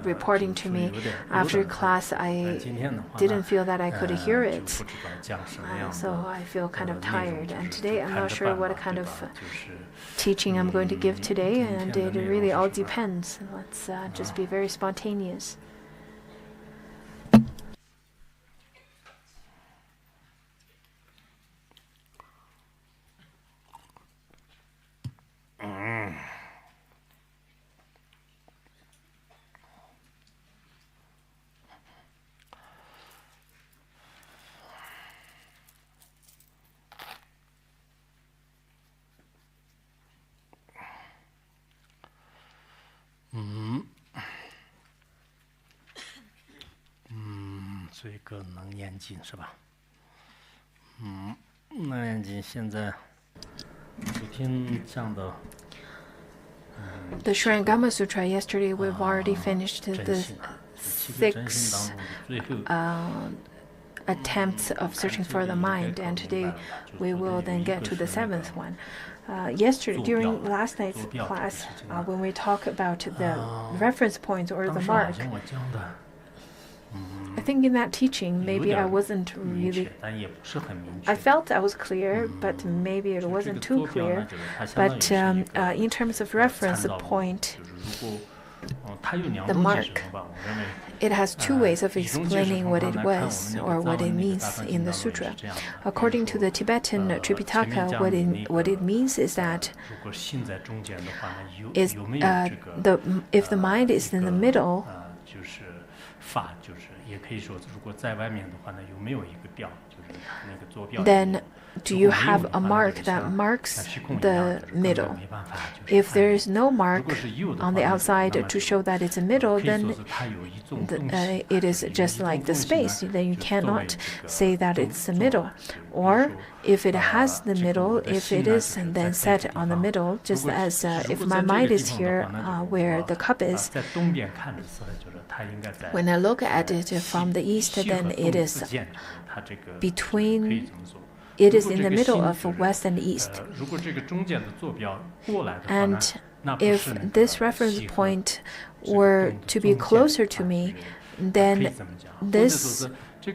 reporting to me after class, I didn't feel that I could hear it, so I feel kind of tired. And today I'm not sure what kind of teaching I'm going to give today, and it really all depends. Let's just be very spontaneous. The Shurangama Sutra, yesterday we've already finished the 6 attempts of searching for the mind, and today we will then get to the 7th one. Yesterday, during last night's class, when we talk about the reference point or the mark, I think in that teaching, maybe I wasn't really... I felt I was clear, but maybe it wasn't too clear. But in terms of reference point, the mark, it has 2 ways of explaining what it was or what it means in the sutra. According to the Tibetan Tripitaka, what it means is that if the mind is in the middle, then do you have a mark that marks the middle? If there is no mark on the outside to show that it's a middle, then it is just like the space. Then you cannot say that it's the middle. Or if it has the middle, if it is then set on the middle, just as if my mind is here where the cup is, when I look at it from the east, then it is between... It is in the middle of west and east. And if this reference point were to be closer to me, then this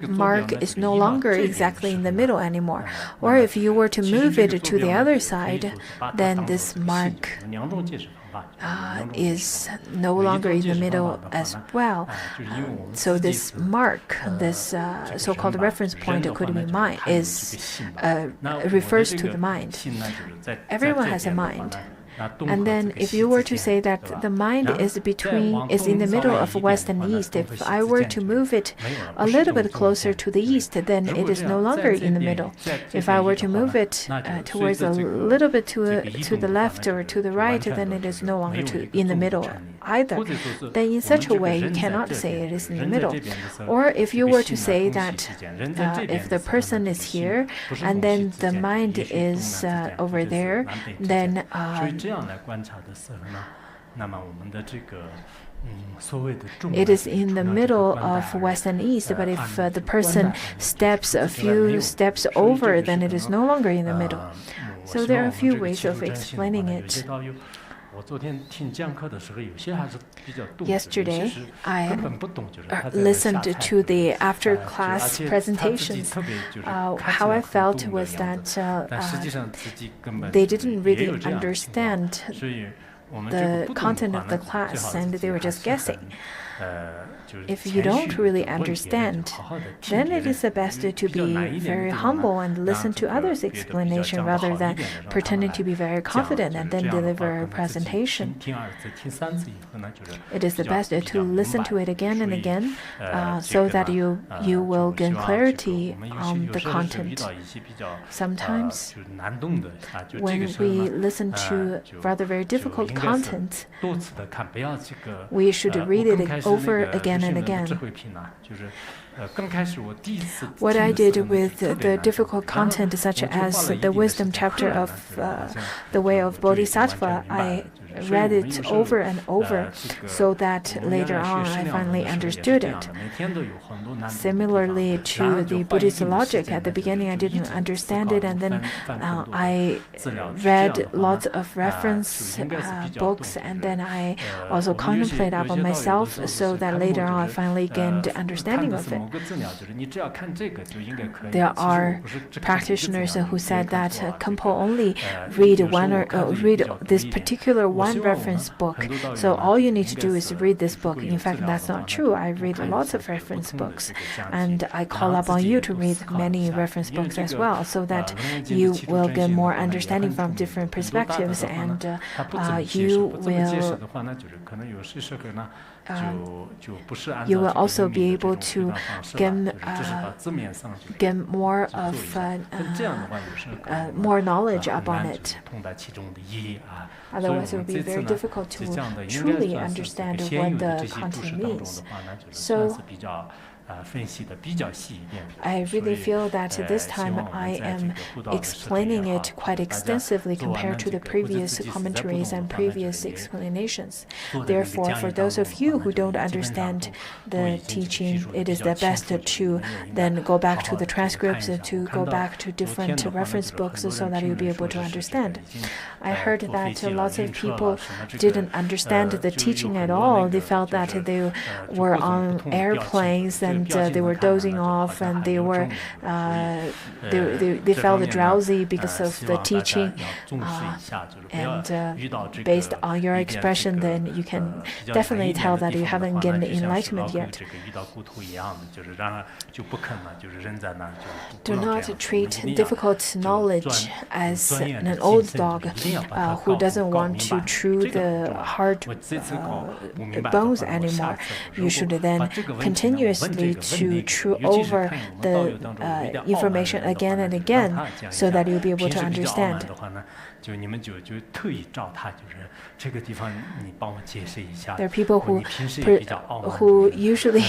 mark is no longer exactly in the middle anymore. Or if you were to move it to the other side, then this mark is no longer in the middle as well. So this mark, this so-called reference point could be refers to the mind. Everyone has a mind. And then if you were to say that the mind is in the middle of west and east, if I were to move it a little bit closer to the east, then it is no longer in the middle. If I were to move it towards a little bit to the left or to the right, then it is no longer in the middle either. Then in such a way, you cannot say it is in the middle. Or if you were to say that if the person is here and then the mind is over there, then it is in the middle of west and east, but if the person steps a few steps over, then it is no longer in the middle. So there are a few ways of explaining it. Yesterday, I listened to the after-class presentations. How I felt was that they didn't really understand the content of the class, and they were just guessing. If you don't really understand, then it is the best to be very humble and listen to others' explanation rather than pretending to be very confident and then deliver a presentation. It is the best to listen to it again and again so that you will gain clarity on the content. Sometimes, when we listen to rather very difficult content, we should read it over again and again. What I did with the difficult content, such as the wisdom chapter of the way of Bodhisattva, I read it over and over so that later on I finally understood it. Similarly to the Buddhist logic, at the beginning I didn't understand it, and then I read lots of reference books, and then I also contemplated about myself so that later on I finally gained understanding of it. There are practitioners who said that Khenpo only read this particular one reference book, so all you need to do is read this book. In fact, that's not true. I read lots of reference books, and I call upon you to read many reference books as well, so that you will get more understanding from different perspectives, and you will also be able to get more of more knowledge upon it. Otherwise, it would be very difficult to truly understand what the content means. So, I really feel that this time I am explaining it quite extensively compared to the previous commentaries and previous explanations. Therefore, for those of you who don't understand the teaching, it is the best to then go back to the transcripts, to go back to different reference books so that you'll be able to understand. I heard that lots of people didn't understand the teaching at all. They felt that they were on airplanes and they were dozing off, and they felt drowsy because of the teaching. And based on your expression, then you can definitely tell that you haven't gained enlightenment yet. Do not treat difficult knowledge as an old dog who doesn't want to chew the hard bones anymore. You should then continuously to chew over the information again and again so that you'll be able to understand. There are people who usually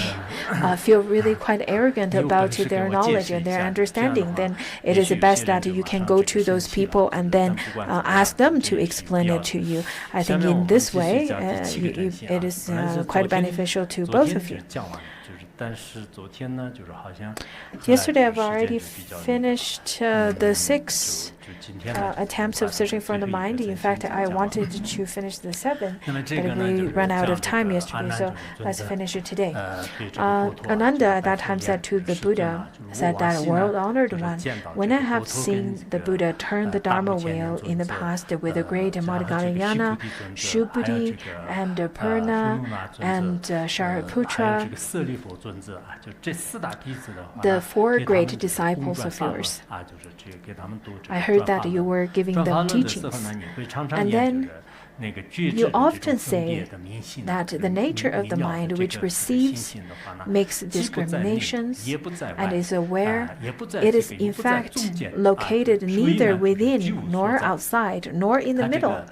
feel really quite arrogant about their knowledge and their understanding. Then it is best that you can go to those people and then ask them to explain it to you. I think in this way, it is quite beneficial to both of you. Yesterday, I've already finished the 6 attempts of searching for the mind. In fact, I wanted to finish the 7, but we ran out of time yesterday, so let's finish it today. Ananda at that time said to the Buddha, said that, "World-honored one, when I have seen the Buddha turn the Dharma wheel in the past with the great Moggallana, Subhuti, and Purna, and Shariputra, the 4 great disciples of yours, I heard heard that you were giving them teachings. And then you often say that the nature of the mind which perceives makes discriminations and is aware, it is in fact located neither within nor outside nor in the middle.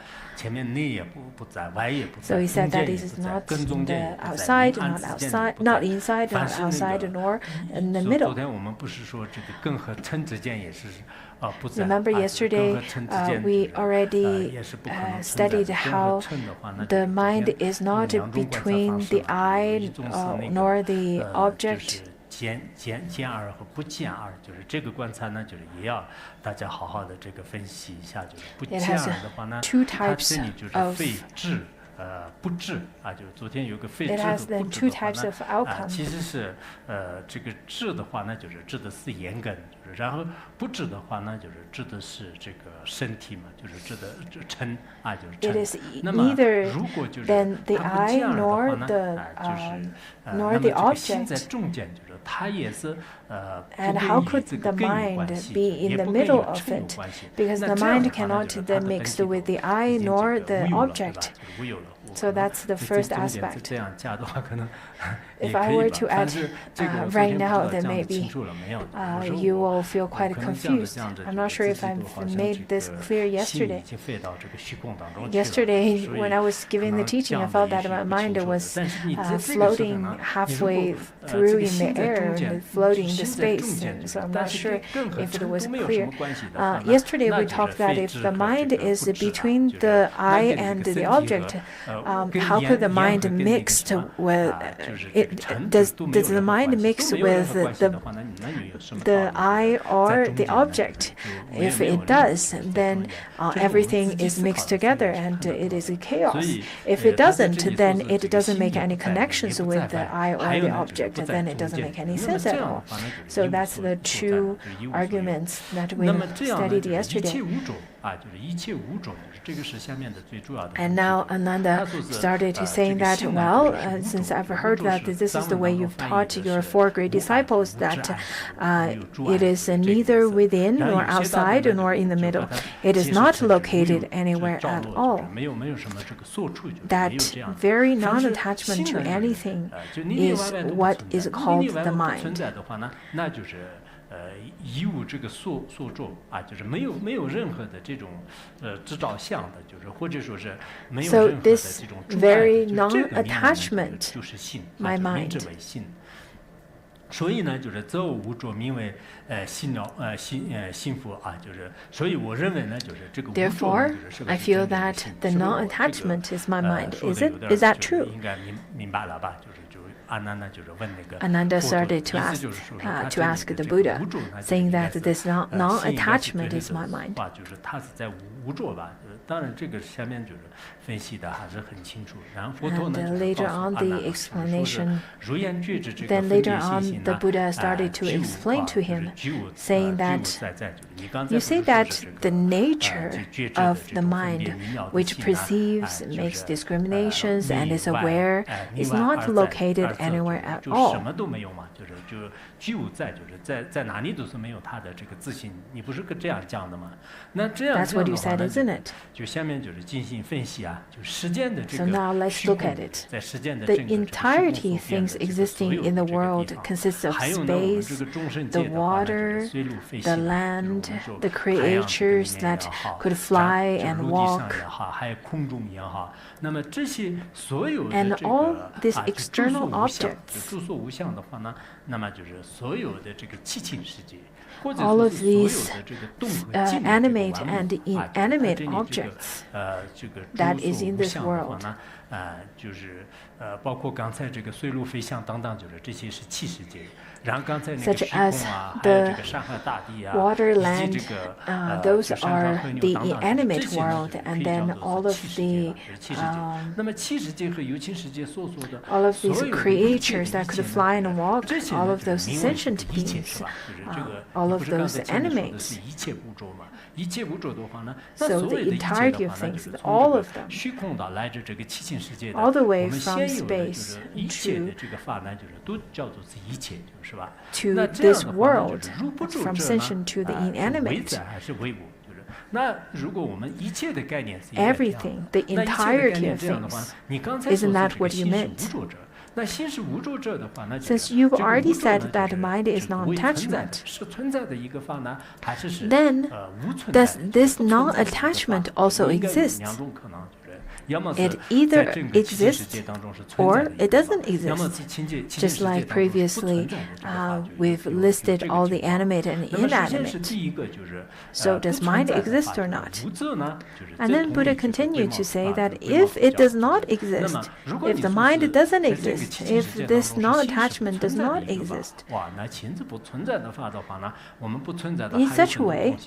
So he said that it is not the outside, not inside, not outside, nor in the middle. Remember yesterday we already studied how the mind is not between the eye nor the object. 兼二和不兼二，就是这个观察呢，就是也要大家好好的这个分析一下，就是不兼二的话呢，它这里就是非智不智啊，就是昨天有个非智和不智的话呢，其实是这个智的话呢，就是智的是眼根，就是然后不智的话呢，就是智的是这个身体嘛，就是智的嗔啊，就是嗔。那么如果就是它不兼二的话呢，就是那么这个心在中间就是。And how could the mind be in the middle of it? Because the mind cannot then mix with the eye nor the object. So that's the first aspect. If I were to add right now, then maybe you will feel quite confused. I'm not sure if I've made this clear yesterday. Yesterday, when I was giving the teaching, I felt that my mind was floating halfway through in the air, and floating in the space. And so I'm not sure if it was clear. Yesterday, we talked that if the mind is between the eye and the object, how could the mind mix with it? Does the mind mix with the eye or the object? If it does, then everything is mixed together and it is a chaos. If it doesn't, then it doesn't make any connections with the eye or the object. Then it doesn't make any sense at all. So that's the two arguments that we studied yesterday. And now Ananda started to saying that, well, since I've heard that this is the way you've taught your 4 great disciples, that it is neither within nor outside nor in the middle. It is not located anywhere at all. That very non-attachment to anything is what is called the mind. 以无这个所作啊，就是没有任何的这种指导项的，就是或者说是没有任何的这种阻碍的，这个attachment 就是信，名之为信。所以呢，就是择偶无着，名为幸福啊，就是所以我认为呢，就是这个无着就是。Therefore, I feel that the non-attachment is my mind. Is that true? 应该明白了吧？就是。Ananda started to ask the Buddha, saying that this non-attachment is my mind. 当然，这个下面就是分析的还是很清楚。然后佛陀呢， later on the explanation, 如言觉知这个 then later on the Buddha started to explain to him, saying that you say that the nature of the mind, which perceives, makes discriminations, and is aware, is not located anywhere at all. 什么都没有嘛，就居无在，就是在哪里都是没有他的这个自信。你不是这样讲的吗？那这样 That's what you said, isn't it? 就下面就是进行分析啊，就时间的这个。So now let's look at it. 在时间的 The entirety things existing in the world consists of space, the water, the land, the creatures that could fly and walk, 还有空中也好。那么这些所有的 and 这 all 个 these external objects. 诸所无相的话呢，那么就是所有的这个七情世界。 All of these animate and inanimate objects that is in this world. 就是包括刚才这个水陆飞象等等，就是这些是气世界。然后刚才那个 Such 虚 as 空啊，还有这个山河大地啊， water, 以及 land, 这个 those 山川 are 河流 the 等等， inanimate 这些呢 world, 就是 and 可以 then 叫做 all of 气世界 the 就是气世界。那么气世界和有情世界所说的 all of 所 these 有的 creatures that could fly and walk, 这些 all 呢 of 就是 those 名为 sentient 一切 beings, 是吧？就是这个 all 不 of 是刚 those 才前面说的 animates. 是一切无着嘛？一切无着的话呢，那 So 所 the 有的一切 entirety 的 of 话呢，就 things, 是 all 从这 of 个 them, 虚空的来自这个七情世界的， all the 我 way 们 from 现有的就是 space 一切的 to 这个法呢，就是都叫做是一切，就是吧？ to 那这样 this 的话呢，就 world, 是入不住 from 这呢， sentient to the 是唯 inanimate. 在还是唯物？就是 everything, the entirety of things. Isn't that what you meant? Since you've already said that mind is non-attachment, then does this non-attachment also exist? It either exists or it doesn't exist. Just like previously, we've listed all the animate and inanimate. So does mind exist or not? And then Buddha continued to say that if it does not exist, if the mind doesn't exist, if this non-attachment does not exist, in such a way,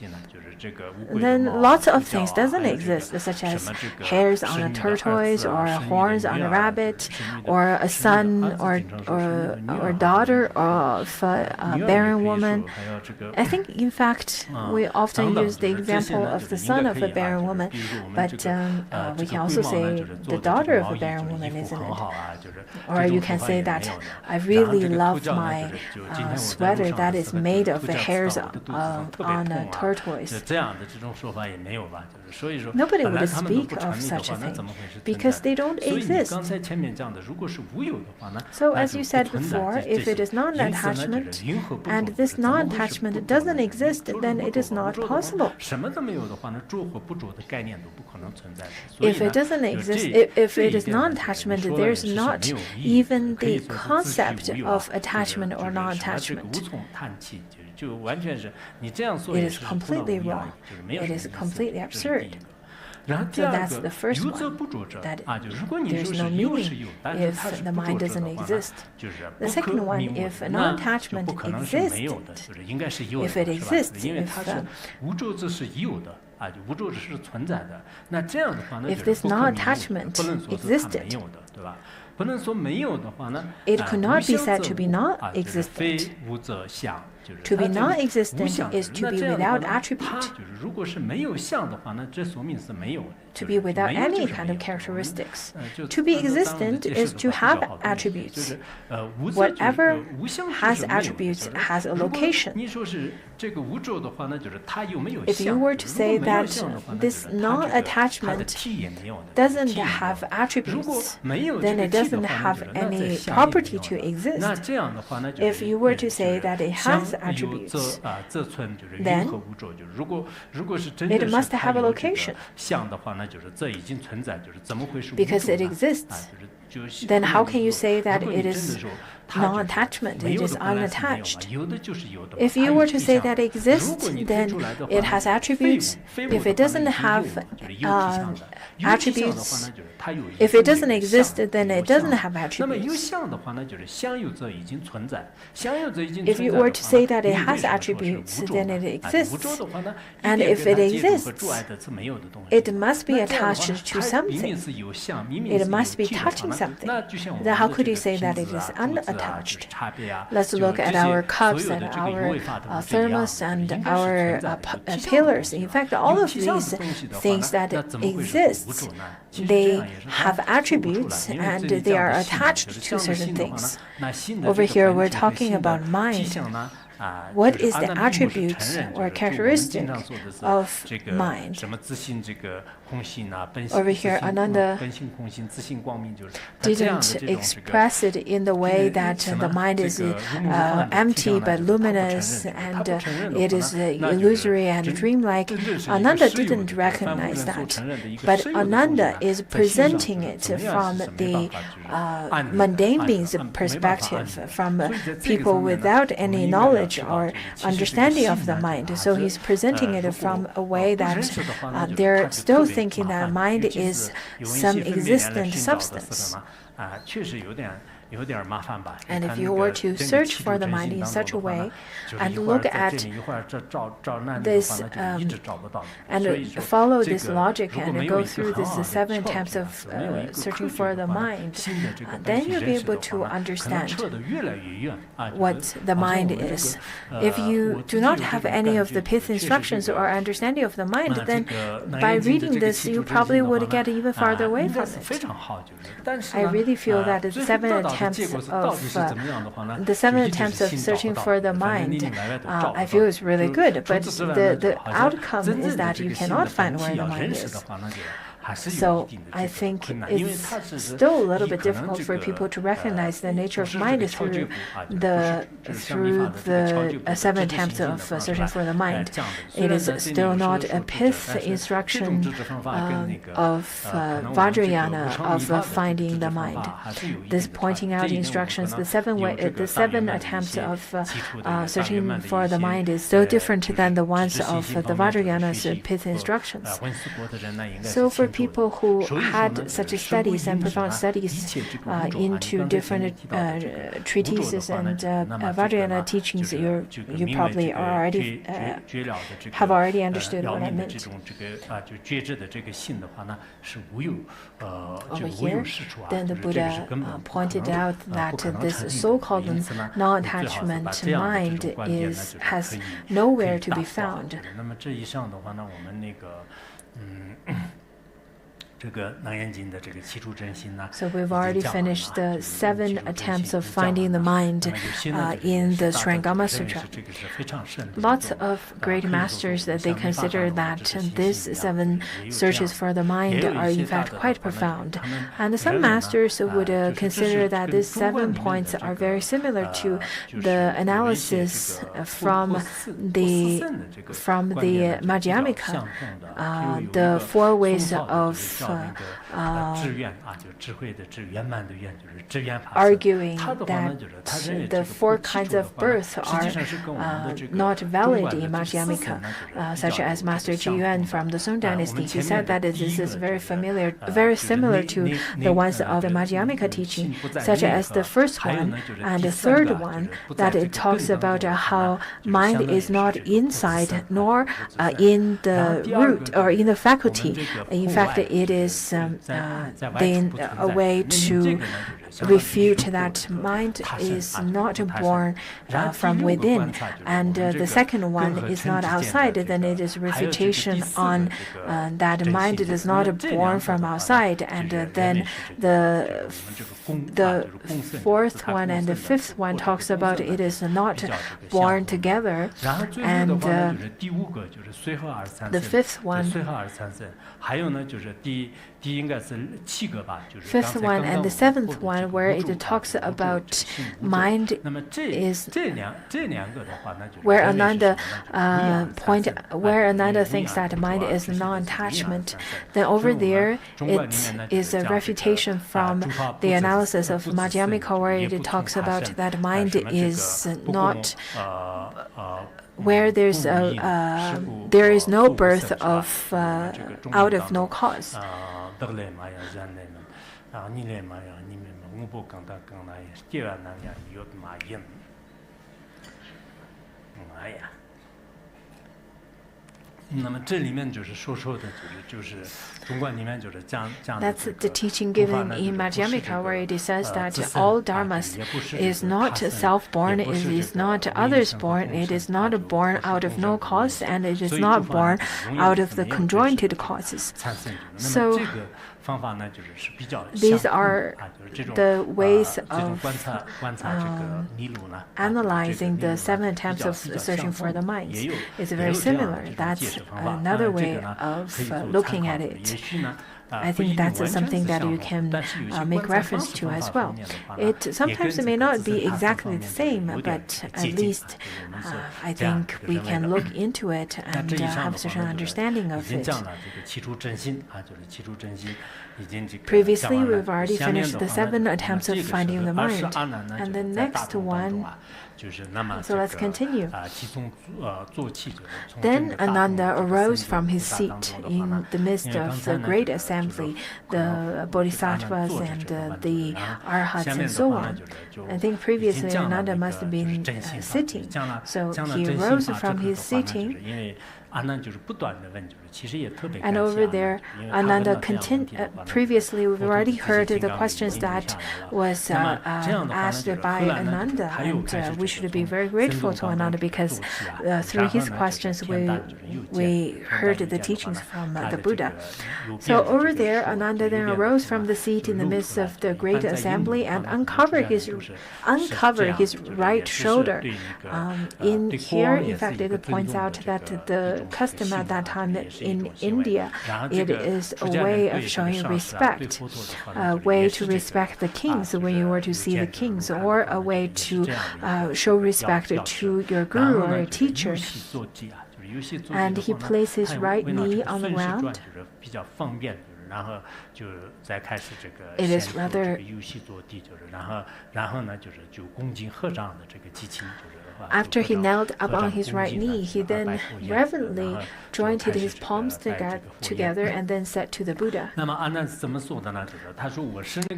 then lots of things doesn't exist, such as hairs on a tortoise or horns on a rabbit or a son or daughter of a barren woman. I think, in fact, we often use the example of the son of a barren woman, but we can also say the daughter of a barren woman, isn't it? Or you can say that I really love my sweater that is made of the hairs on a tortoise. Nobody would speak of such a thing because they don't exist. So as you said before, if it is non-attachment and this non-attachment doesn't exist, then it is not possible. If it doesn't exist, if it is non-attachment, there's not even the concept of attachment or non-attachment. It is completely wrong. It is completely absurd. So that's the first one, that there's no meaning if the mind doesn't exist. The second one, if non-attachment exists, if it exists, if this non-attachment existed, it could not be said to be non-existent. To be non-existent is to be without attribute, to be without any kind of characteristics. To be existent is to have attributes. Whatever has attributes has a location. If you were to say that this non-attachment doesn't have attributes, then it doesn't have any property to exist. If you were to say that it has attributes, then it must have a location. Because it exists. Then how can you say that it is non-attachment, it is unattached? If you were to say that it exists, then it has attributes. If it doesn't have attributes, if it doesn't exist, then it doesn't have attributes. If you were to say that it has attributes, then it exists. And if it exists, it must be attached to something. It must be touching something. Then how could you say that it is unattached? Let's look at our cups and our thermos and our pillars. In fact, all of these things that exist, they have attributes and they are attached to certain things. Over here, we're talking about mind. What is the attribute or characteristic of mind? Over here, Ananda didn't express it in the way that the mind is empty but luminous and it is illusory and dreamlike. Ananda didn't recognize that. But Ananda is presenting it from the mundane being's perspective, from people without any knowledge or understanding of the mind. So he's presenting it from a way that they're still thinking that mind is some existent substance. And if you were to search for the mind in such a way and look at this and follow this logic and go through this 7 attempts of searching for the mind, then you'll be able to understand what the mind is. If you do not have any of the pith instructions or understanding of the mind, then by reading this, you probably would get even farther away from it. I really really feel that the seven attempts of searching for the mind, I feel is really good, but the outcome is that you cannot find where the mind is. So I think it's still a little bit difficult for people to recognize the nature of mind through the seven attempts of searching for the mind. It is still not a pith instruction of Vajrayana of finding the mind. This pointing out instructions, the seven attempts of searching for the mind is so different than the ones of the Vajrayana's pith instructions. So for people who had such studies and profound studies into different treatises and Vajrayana teachings, you probably already have already understood what I meant. Over here, then the Buddha pointed out that this so-called non-attachment mind has nowhere to be found. So we've already finished the 7 attempts of finding the mind in the Shrangama Sutra. Lots of great masters that they consider that these 7 searches for the mind are in fact quite profound. And some masters would consider that these 7 points are very similar to the analysis from the Madhyamika, the 4 ways of arguing that the 4 kinds of birth are not valid in Madhyamika, such as Master Zhi Yuan from the Song Dynasty. He said that this is very similar to the ones of the Madhyamika teaching, such as the first one and the third one, that it talks about how mind is not inside nor in the root or in the faculty. In fact, it is then a way to refute that mind is not born from within, and the second one is not outside. Then it is refutation on that mind is not born from outside, and then the 4th one and the 5th one talks about it is not born together, and the 5th one. 5th one and the 7th one, where it talks about mind is where Ananda thinks that mind is non-attachment. Then over there, it is a refutation from the analysis of Madhyamika, where it talks about that mind is not where there is no birth of out of no cause. That's the teaching given in Madhyamika, where it says that all dharmas is not self-born, it is not others-born, it is not born out of no cause, and it is not born out of the conjoined causes. So these are the ways of analyzing the 7 attempts of searching for the mind. It's very similar. That's another way of looking at it. I think that's something that you can make reference to as well. It sometimes may not be exactly the same, but at least I think we can look into it and have a certain understanding of it. Previously, we've already finished the 7 attempts of finding the mind, and the next one. So let's continue. Then Ananda arose from his seat in the midst of the great assembly, the bodhisattvas and the arhats and so on. I think previously Ananda must have been sitting. So he rose from his sitting And over there, Ananda previously we've already heard the questions that was asked by Ananda, and we should be very grateful to Ananda because through his questions we heard the teachings from the Buddha. So over there, Ananda then arose from the seat in the midst of the great assembly and uncovered his right shoulder. In here, in fact, it points out that the custom at that time in India, it is a way of showing respect, a way to respect the kings when you were to see the kings, or a way to show respect to your guru or your teacher. And he placed his right knee on the ground. It is rather after he knelt upon his right knee, he then reverently jointed his palms together and then said to the Buddha,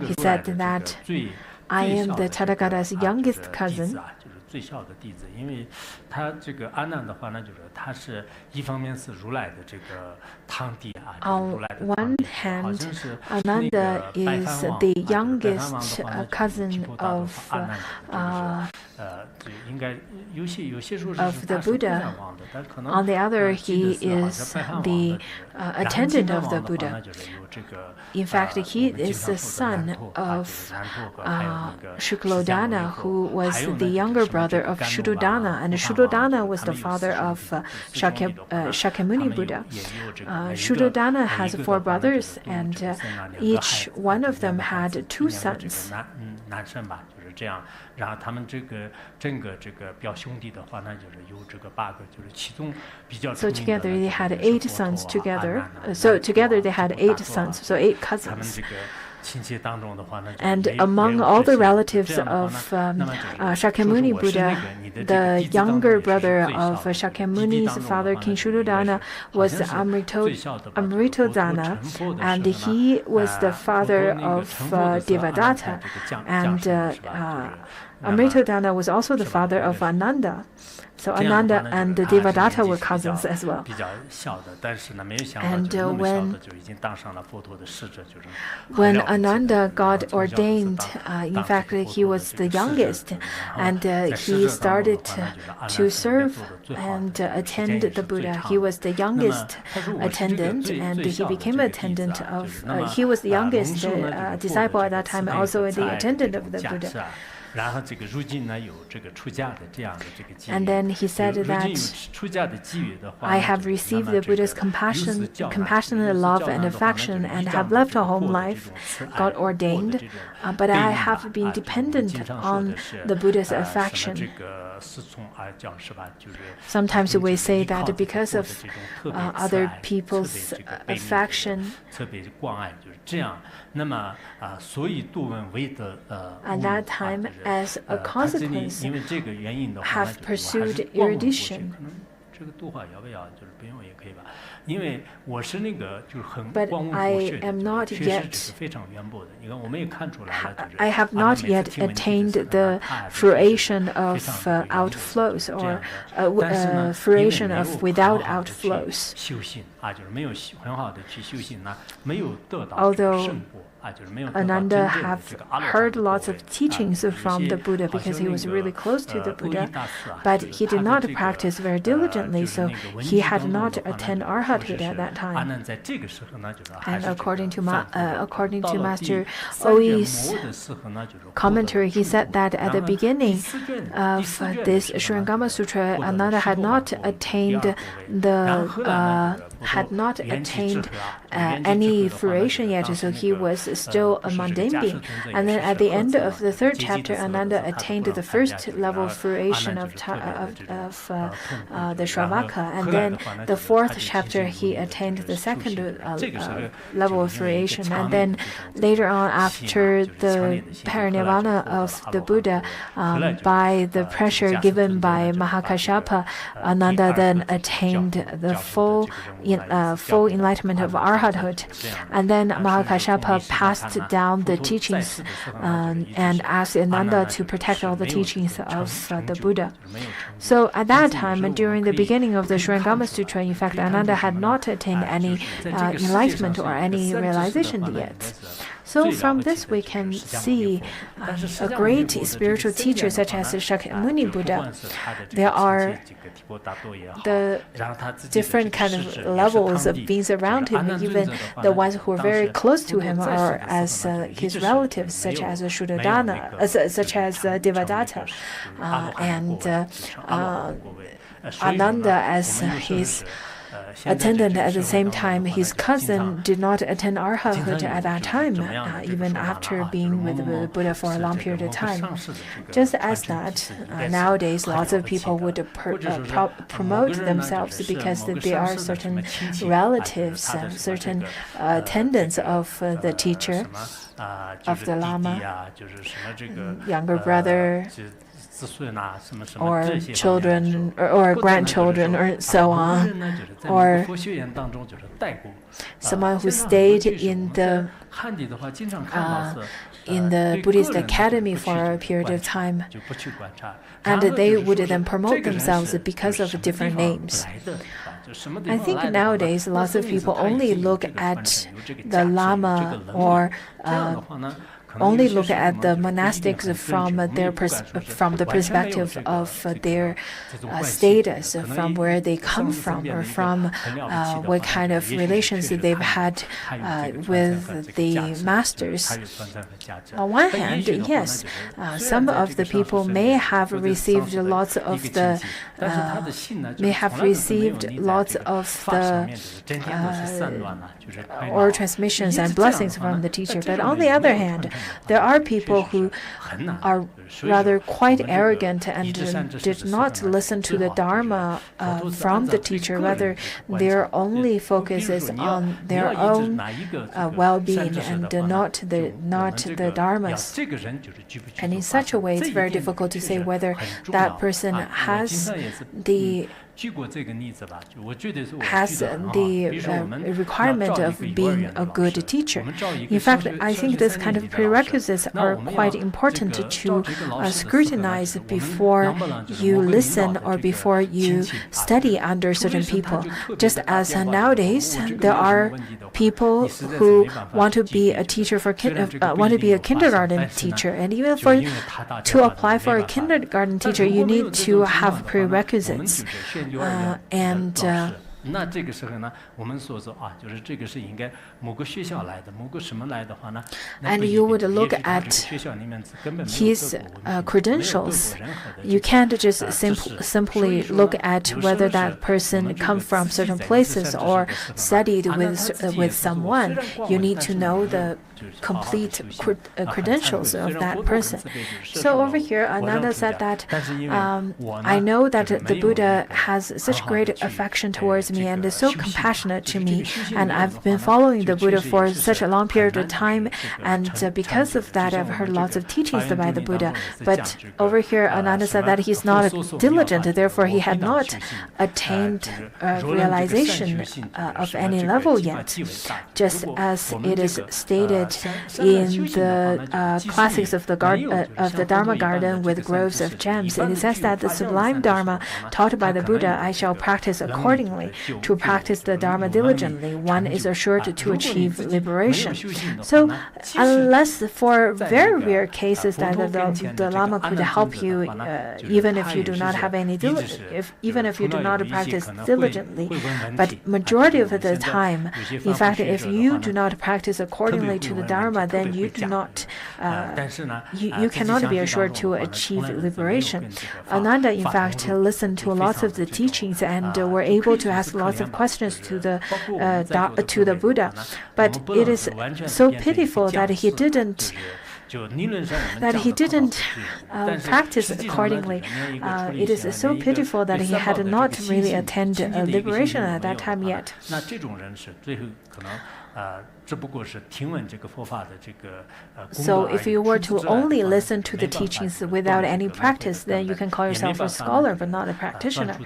he said that I am the Tathagata's youngest cousin. On one hand, Ananda is the youngest cousin of the Buddha. On the other, he is the attendant of the Buddha. In fact, he is the son of Shuklodana, who was the younger brother of Shuddhodana, and Shuddhodana was the father of Shakyamuni Buddha. Shuddhodana has 4 brothers, and each one of them had 2 sons. So together they had 8 sons together. So together they had 8 sons, so 8 cousins. And among all the relatives of Shakyamuni Buddha, the younger brother of Shakyamuni's father, King Shuddhodana, was Amritodana, and he was the father of Devadatta, and Amritodana was also the father of Ananda. So Ananda and Devadatta were cousins as well. And when Ananda got ordained, in fact, he was the youngest, and he started to serve and attend the Buddha. He was the youngest attendant, and he became attendant of. He was the youngest disciple at that time, also the attendant of the Buddha. And then he said that I have received the Buddha's compassionate love and affection and have left a home life, got ordained, but I have been dependent on the Buddha's affection. Sometimes we say that because of other people's affection, at that time, as a consequence, have pursued erudition. But I am not yet. I have not yet attained the fruition of outflows or fruition of without outflows. Although Ananda have heard lots of teachings from the Buddha because he was really close to the Buddha, but he did not practice very diligently, so he had not attained arhathood at that time. And according to Master Oi's commentary, he said that at the beginning of this Shurangama Sutra, Ananda had not attained any fruition yet, so he was still a mundane being. And then at the end of the 3rd chapter, Ananda attained the 1st level of fruition of the Shravaka, and then the 4th chapter he attained the 2nd level of fruition, and then later on, after the parinirvana of the Buddha, by the pressure given by Mahakashapa, Ananda then attained the full enlightenment of arhathood, and then Mahakashapa passed down the teachings and asked Ananda to protect all the teachings of the Buddha. So at that time, during the beginning of the Shurangama Sutra, in fact, Ananda had not attained any enlightenment or any realization yet. So from this we can see a great spiritual teacher such as Shakyamuni Buddha. There are the different kind of levels of beings around him, even the ones who are very close to him or as his relatives, such as Shuddhadana, such as Devadatta, and Ananda as his attendant. At the same time, his cousin did not attend arhathood at that time, even after being with the Buddha for a long period of time. Just as that, nowadays, lots of people would promote themselves because there are certain relatives, certain attendants of the teacher, of the Lama, younger brother, or children or grandchildren or so on, or someone who stayed in the Buddhist academy for a period of time, and they would then promote themselves because of different names. I think nowadays lots of people only look at the Lama or only look at the monastics from the perspective of their status, from where they come from, or from what kind of relations they've had with the masters. On one hand, yes, some of the people may have received lots of the oral transmissions and blessings from the teacher. But on the other hand, there are people who are rather quite arrogant and did not listen to the Dharma from the teacher. Rather, their only focus is on their own well-being and not the Dharma's. And in such a way, it's very difficult to say whether that person has the requirement of being a good teacher. In fact, I think this kind of prerequisites are quite important to scrutinize before you listen or before you study under certain people. Just as nowadays, there are people who want to be a teacher for want to be a kindergarten teacher, and even to apply for a kindergarten teacher, you need to have prerequisites. And you would look at his credentials. You can't just simply look at whether that person comes from certain places or studied with someone. You need to know the complete credentials of that person. So over here, Ananda said that I know that the Buddha has such great affection towards me and is so compassionate to me, and I've been following the Buddha for such a long period of time, and because of that, I've heard lots of teachings by the Buddha. But over here, Ananda said that he's not diligent, therefore he had not attained realization of any level yet. Just as it is stated in the classics of the Dharma Garden with groves of gems, it says that the sublime Dharma taught by the Buddha I shall practice accordingly. To practice the Dharma diligently, one is assured to achieve liberation. So, unless for very rare cases that the Lama could help you, even if you do not have any even if you do not practice diligently, but majority of the time, in fact, if you do not practice accordingly to the Dharma, then you do not, you cannot be assured to achieve liberation. Ananda, in fact, listened to lots of the teachings and were able to ask lots of questions to the Buddha, but it is so pitiful that he didn't practice accordingly. It is so pitiful that he had not really attained liberation at that time yet. So if you were to only listen to the teachings without any practice, then you can call yourself a scholar but not a practitioner.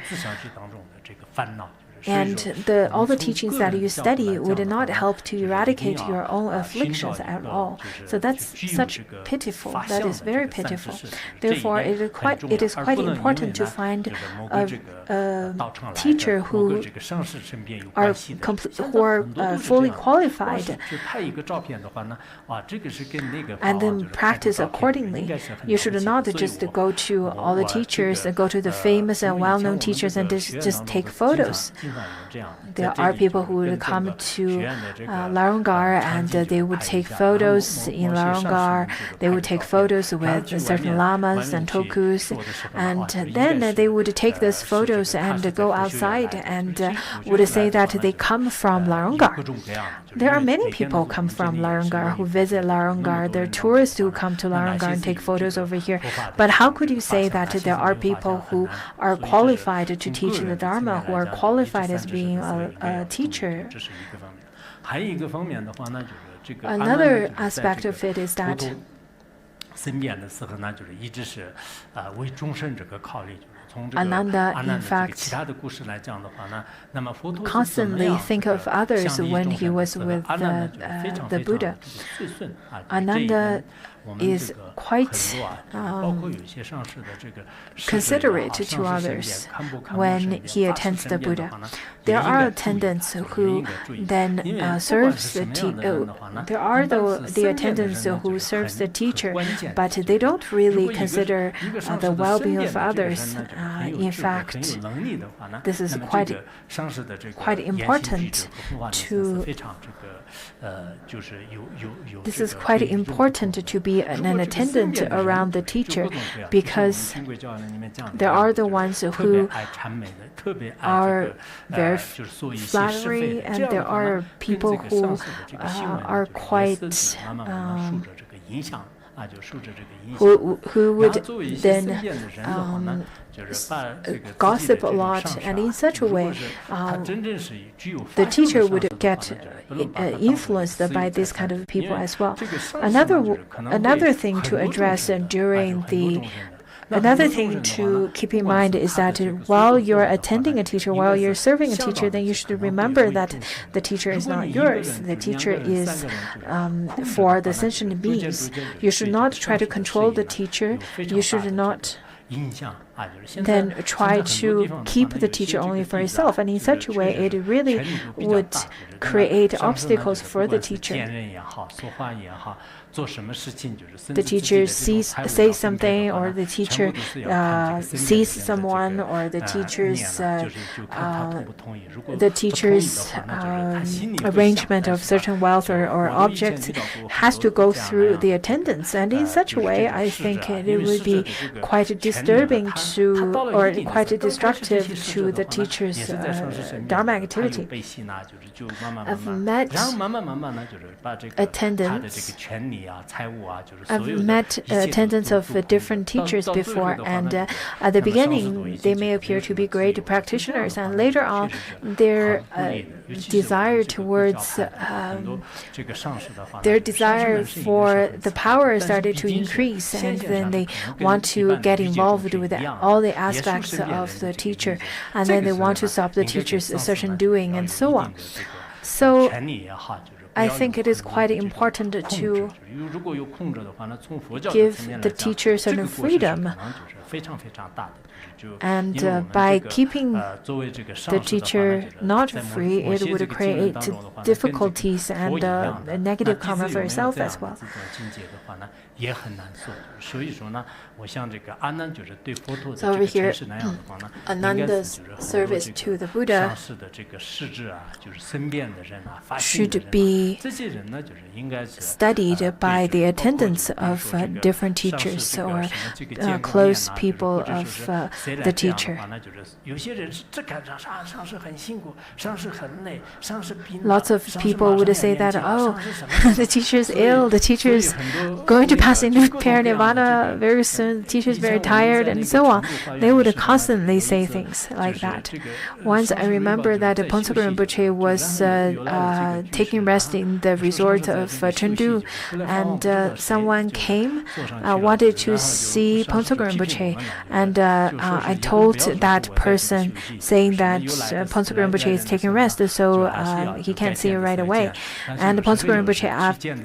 And all the teachings that you study would not help to eradicate your own afflictions at all. So that's such pitiful. That is very pitiful. Therefore, it is quite important to find a teacher who are fully qualified and then practice accordingly. You should not just go to all the teachers, go to the famous and well-known teachers and just take photos. There are people who would come to Larungar and they would take photos in Larungar. They would take photos with certain lamas and tokus, and then they would take those photos and go outside and would say that they come from Larungar. There are many people come from Larungar who visit Larungar. There are tourists who come to Larungar and take photos over here. But how could you say that there are people who are qualified to teach the Dharma, who are qualified as being a teacher? Another aspect of it is that Ananda, in fact, constantly think of others when he was with the Buddha. Ananda is quite considerate to others when he attends the Buddha. There are attendants who then serves the there are the attendants who serves the teacher, but they don't really consider the well-being of others. In fact, this is quite important to. This is quite important to be an attendant around the teacher, because there are the ones who are very flattery, and there are people who are quite who would then gossip a lot, and in such a way the teacher would get influenced by this kind of people as well. Another thing to address Another thing to keep in mind is that while you're attending a teacher, while you're serving a teacher, then you should remember that the teacher is not yours. The teacher is for the sentient beings. You should not try to control the teacher. You should not then try to keep the teacher only for yourself, and in such a way it really would create obstacles for the teacher. The teacher says something, or the teacher sees someone, or the teacher's arrangement of certain wealth or objects has to go through the attendants, and in such a way I think it would be quite disturbing or quite destructive to the teacher's Dharma activity. I've met attendants of different teachers before, and at the beginning they may appear to be great practitioners, and later on their desire for the power started to increase, and then they want to get involved with all the aspects of the teacher, and then they want to stop the teacher's certain doing and so on. So I think it is quite important to give the teacher certain freedom, and by keeping the teacher not free, it would create difficulties and negative karma for yourself as well. So over here, Ananda's service to the Buddha should be studied by the attendants of different teachers or close people of the teacher. Lots of people would say that, oh, the teacher is ill, the teacher is going to pass into parinirvana very soon, the teacher is very tired, and so on. They would constantly say things like that. Once I remember that Phuntsogren Rinpoche was taking rest in the resort of Chengdu, and someone came, wanted to see Phuntsogren Rinpoche, Rinpoche, and I told that person, saying that Phuntsok Rinpoche is taking rest, so he can't see it right away. And Phuntsok Rinpoche,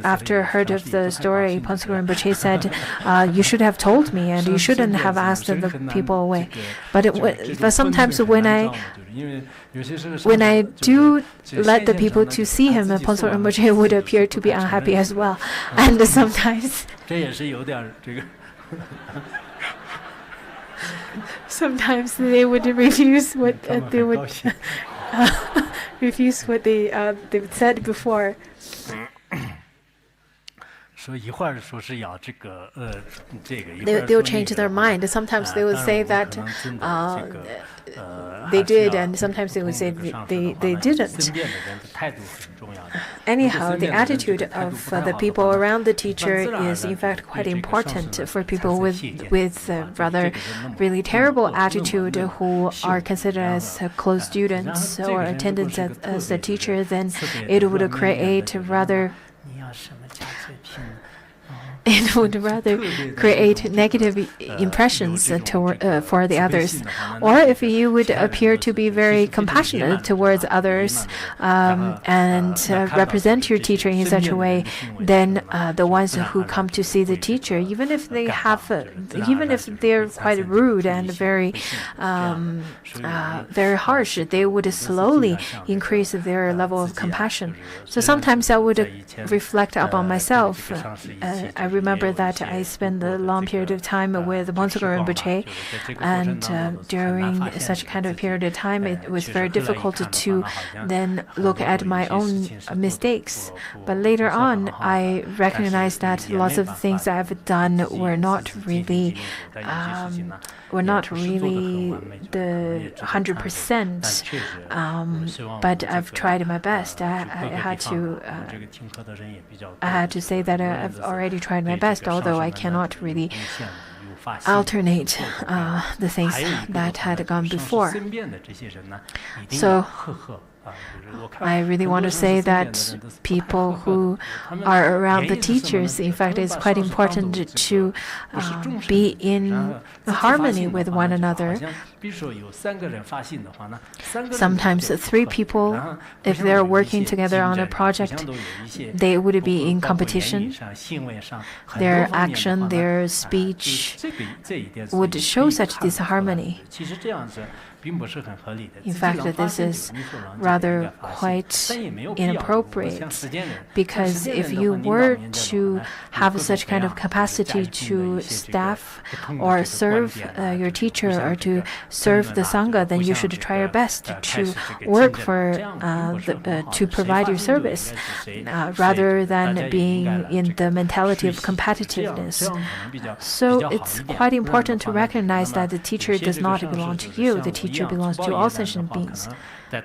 after heard of the story, Phuntsok Rinpoche said, you should have told me, and you shouldn't have asked the people away. But sometimes when I do let the people to see him, Phuntsok Rinpoche would appear to be unhappy as well. And sometimes they would refuse what they would refuse what they said before. They'll change their mind. Sometimes they will say that they did, and sometimes they would say they didn't. Anyhow, the attitude of the people around the teacher is in fact quite important for people with rather really terrible attitude who are considered as close students or attendants as a teacher. Then it would create rather negative impressions for the others. Or if you would appear to be very compassionate towards others and represent your teacher in such a way, then the ones who come to see the teacher, even if they're quite rude and very harsh, they would slowly increase their level of compassion. So sometimes I would reflect upon myself. I remember that I spent a long period of time with Phuntsok Rinpoche, and during such kind of period of time, it was very difficult to then look at my own mistakes. But later on, I recognized that lots of the things I've done were not really the 100%, but I've tried my best. I had to say that I've already tried my best, although I cannot really alternate the things that had gone before. So I really want to say that people who are around the teachers, in fact, it's quite important to be in harmony with one another. Sometimes 3 people, if they're working together on a project, they would be in competition. Their action, their speech would show such disharmony. In fact, this is rather quite inappropriate, because if you were to have such kind of capacity to staff or serve your teacher or to serve the Sangha, then you should try your best to work for to provide your service, rather than being in the mentality of competitiveness. So it's quite important to recognize that the teacher does not belong to you. The teacher belongs to all sentient beings. There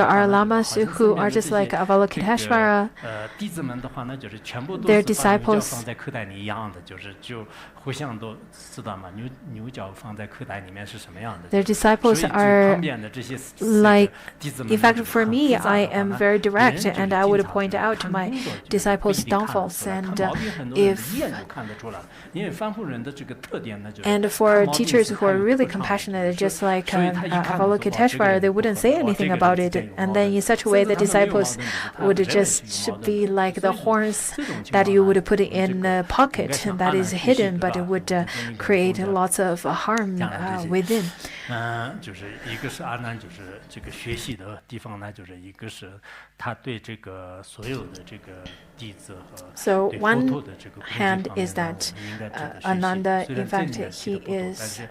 are lamas who are just like Avalokiteshvara. Their disciples are like, in fact, for me, I am very direct, and I would point out my disciples' downfalls. And for teachers who are really compassionate, just like Avalokiteshvara, they wouldn't say anything about it. And then in such a way, the disciples would just be like the horns that you would put in a pocket that is hidden, but it would create lots of harm within. So one hand is that Ananda, in fact, he is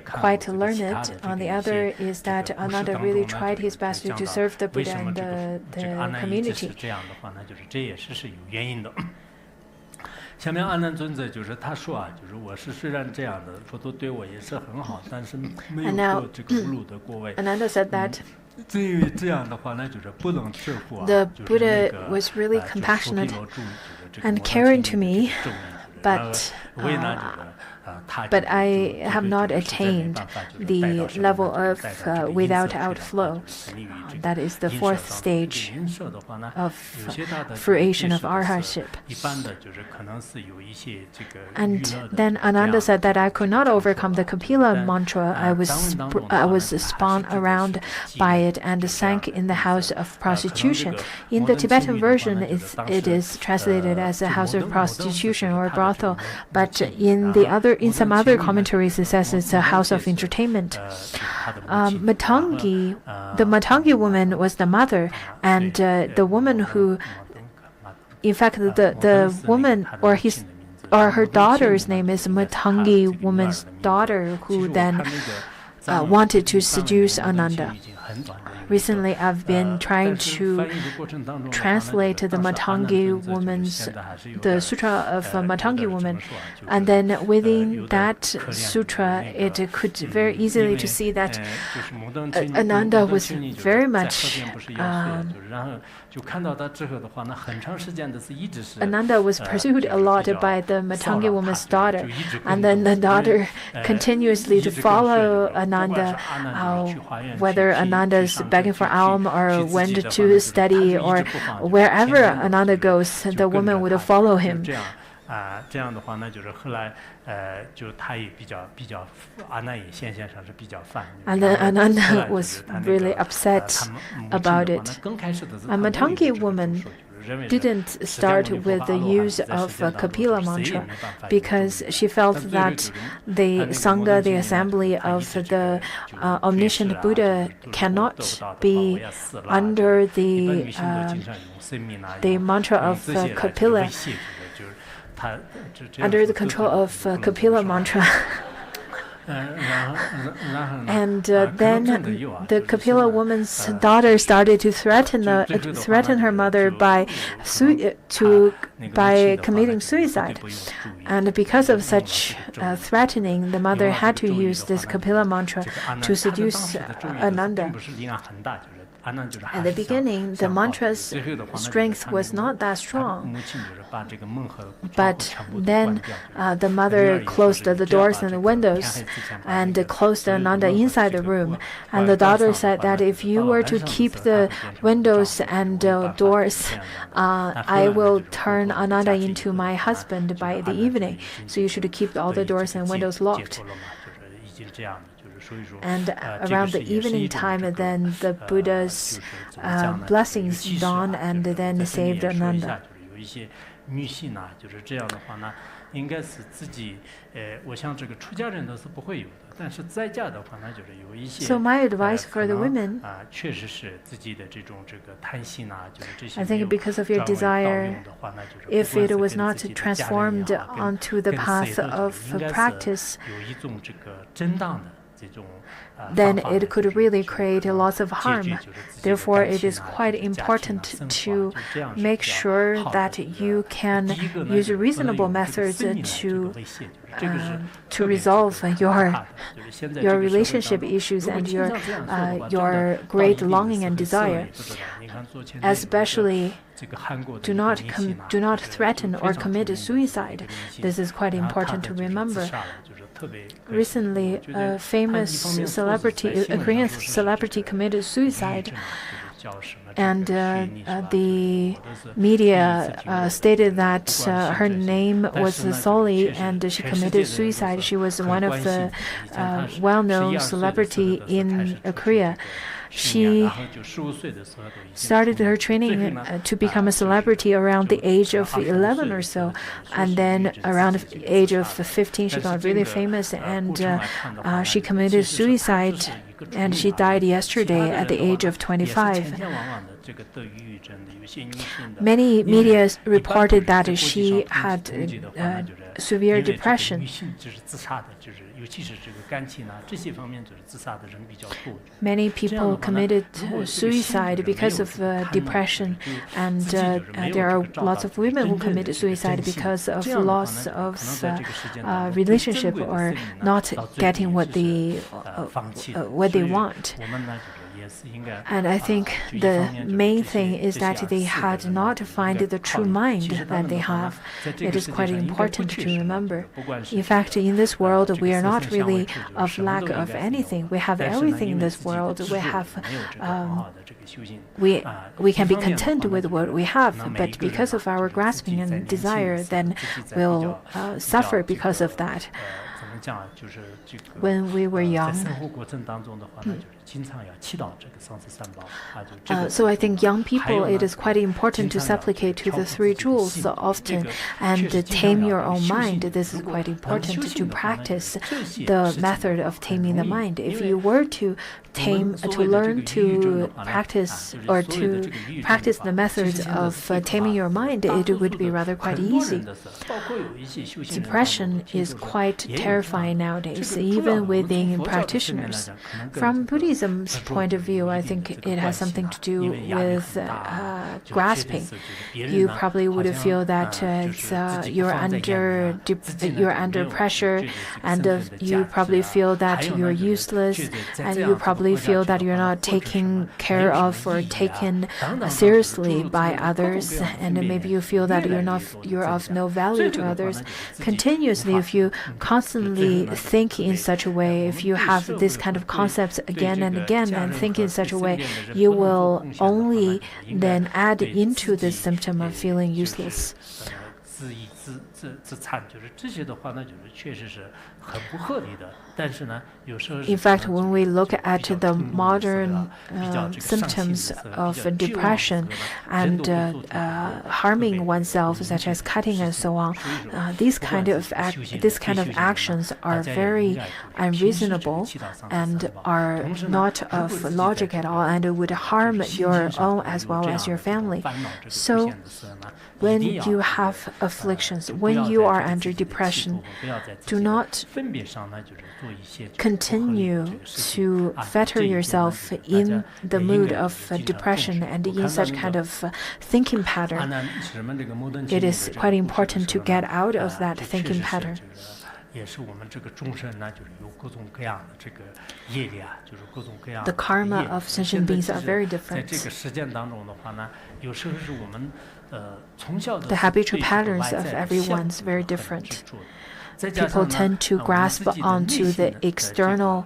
quite learned. On the other is that Ananda really tried his best to serve the Buddha and the community. 下面阿难尊者就是他说啊，就是我是虽然这样的，佛陀对我也是很好，但是没有过这个无辱的过位。Ananda said that. 这样的话呢，就是不能置乎啊。The Buddha was really compassionate and caring to me, but but I have not attained the level of without outflow. That is the fourth stage of fruition of arhatship. And then Ananda said that I could not overcome the Kapila mantra. I was spun around by it and sank in the house of prostitution. In the Tibetan version, it is translated as a house of prostitution or brothel, but in some other commentaries it says it's a house of entertainment. Matangi, the Matangi woman was the mother, and the woman who, in fact, the woman or her daughter's name is Matangi woman's daughter, who then wanted to seduce Ananda. Recently, I've been trying to translate the Sutra of Matangi woman, and then within that sutra, it could very easily to see that Ananda was very much Ananda was pursued a lot by the Matangi woman's daughter, and then the daughter continuously to follow Ananda, whether Ananda's begging for alms or went to study or wherever Ananda goes, the woman would follow him. And then Ananda was really upset about it. A Matangi woman didn't start with the use of Kapila mantra because she felt that the Sangha, the assembly of the omniscient Buddha, cannot be under the mantra of Kapila, under the control of Kapila mantra. And then the Kapila woman's daughter started to threaten her mother by committing suicide. And because of such threatening, the mother had to use this Kapila mantra to seduce Ananda. At the beginning, the mantra's strength was not that strong. But then the mother closed the doors and the windows and closed Ananda inside the room. And the daughter said that if you were to keep the windows and doors, I will turn Ananda into my husband by the evening. So you should keep all the doors and windows locked. And around the evening time, then the Buddha's blessings dawned and then saved Ananda. So my advice for the women, I think because of your desire, if it was not transformed onto the path of practice, then it could really create lots of harm. Therefore, it is quite important to make sure that you can use reasonable methods to resolve your relationship issues and your great longing and desire. Especially, do not threaten or commit suicide. This is quite important to remember. Recently, a famous celebrity, a Korean celebrity, committed suicide, and the media stated that her name was Soli, and she committed suicide. She was one of the well-known celebrity in Korea. She started her training to become a celebrity around the age of 11 or so, and then around the age of 15 she got really famous, and she committed suicide, and she died yesterday at the age of 25. Many media reported that she had severe depression. Many people committed suicide because of depression, and there are lots of women who committed suicide because of loss of relationship or not getting what they want. And I think the main thing is that they had not found the true mind that they have. It is quite important to remember. In fact, in this world, we are not really of lack of anything. We have everything in this world. We have, we can be content with what we have, but because of our grasping and desire, then we'll suffer because of that. When we were young. So I think young people, it is quite important to supplicate to the three jewels often and tame your own mind. This is quite important to practice the method of taming the mind. If you were to learn to practice or to practice the methods of taming your mind, it would be rather quite easy. Depression is quite terrifying nowadays, even within practitioners. From Buddhism's point of view, I think it has something to do with grasping. You probably would feel that you're under pressure, and you probably feel that you're useless, and you probably feel that you're not taken care of or taken seriously by others, and maybe you feel that you're of no value to others. Continuously, if you constantly think in such a way, if you have this kind of concepts again and again and think in such a way, you will only then add into the symptom of feeling useless. In fact, when we look at the modern symptoms of depression and harming oneself, such as cutting and so on, this kind of actions are very unreasonable and are not of logic at all, and would harm your own as well as your family. So when you have afflictions, when you are under depression, do not continue to fetter yourself in the mood of depression and in such kind of thinking pattern. It is quite important to get out of that thinking pattern. The karma of sentient beings are very different. The habitual patterns of everyone's very different. People tend to grasp onto the external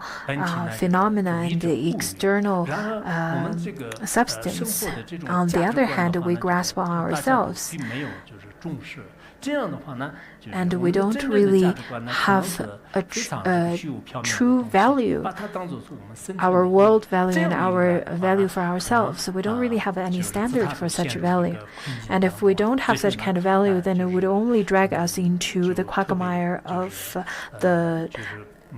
phenomena and the external substance. On the other hand, we grasp on ourselves. And we don't really have a true value, our world value and our value for ourselves. We don't really have any standard for such value. And if we don't have such kind of value, then it would only drag us into the quagmire of the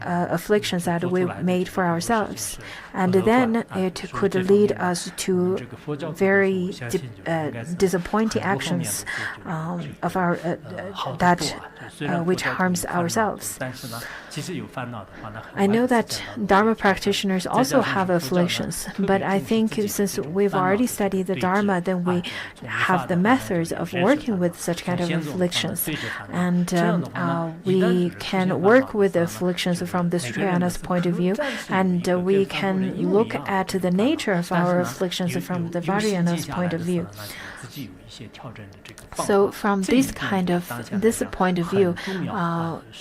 afflictions that we made for ourselves, and then it could lead us to very disappointing actions of our which harms ourselves. I know that Dharma practitioners also have afflictions, but I think since we've already studied the Dharma, then we have the methods of working with such kind of afflictions, and we can work with the afflictions from the Sutrayana's point of view, and we can look at the nature of our afflictions from the Vajrayana's point of view. So from this point of view,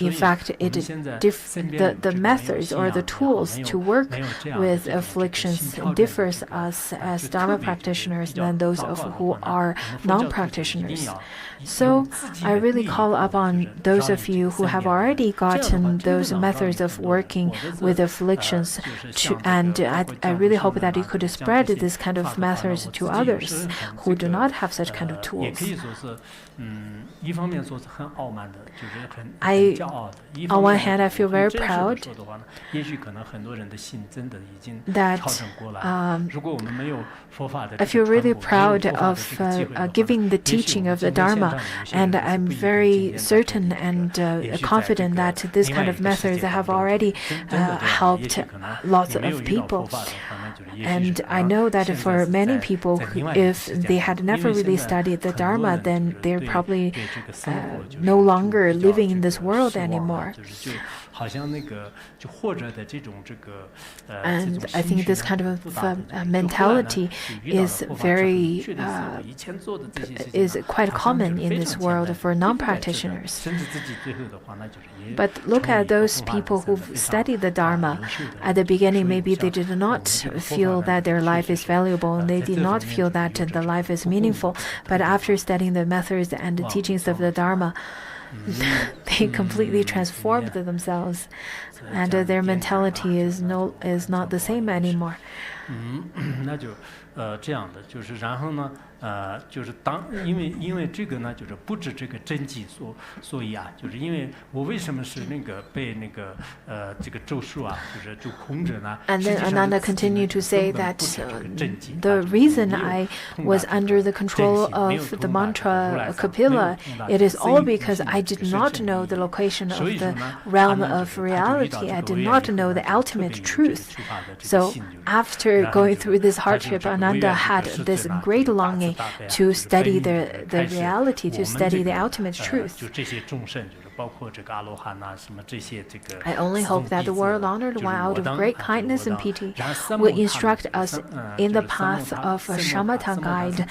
in fact, the methods or the tools to work with afflictions differs us as Dharma practitioners than those of who are non-practitioners. So I really call upon those of you who have already gotten those methods of working with afflictions, and I really hope that you could spread this kind of methods to others who do not have such kind of tools. On one hand, I feel very proud that I feel really proud of giving the teaching of the Dharma, and I'm very certain and confident that this kind of methods have already helped lots of people. And I know that for many people, if they had never really studied the Dharma, then they're probably no longer living in this world anymore. 好像那个就或者的这种And I think this kind of mentality is quite common in this world for non-practitioners. But look at those people who've studied the Dharma. At the beginning, maybe they did not feel that their life is valuable, and they did not feel that the life is meaningful. But after studying the methods and the teachings of the Dharma, they completely transformed themselves, and their mentality is not the same anymore. 那就这样的，就是然后呢，就是因为这个呢，就是不止这个真迹，所以啊，就是因为我为什么是那个被那个这个咒术啊，就孔者呢。And then Ananda continued to say that the reason I was under the control of the mantra Kapila, it is all because I did not know the location of the realm of reality. I did not know the ultimate truth. So after going through this hardship, Ananda had this great longing to study the reality, to study the ultimate truth. I only hope that the world honored one out of great kindness and pity will instruct us in the path of Shamatha guide,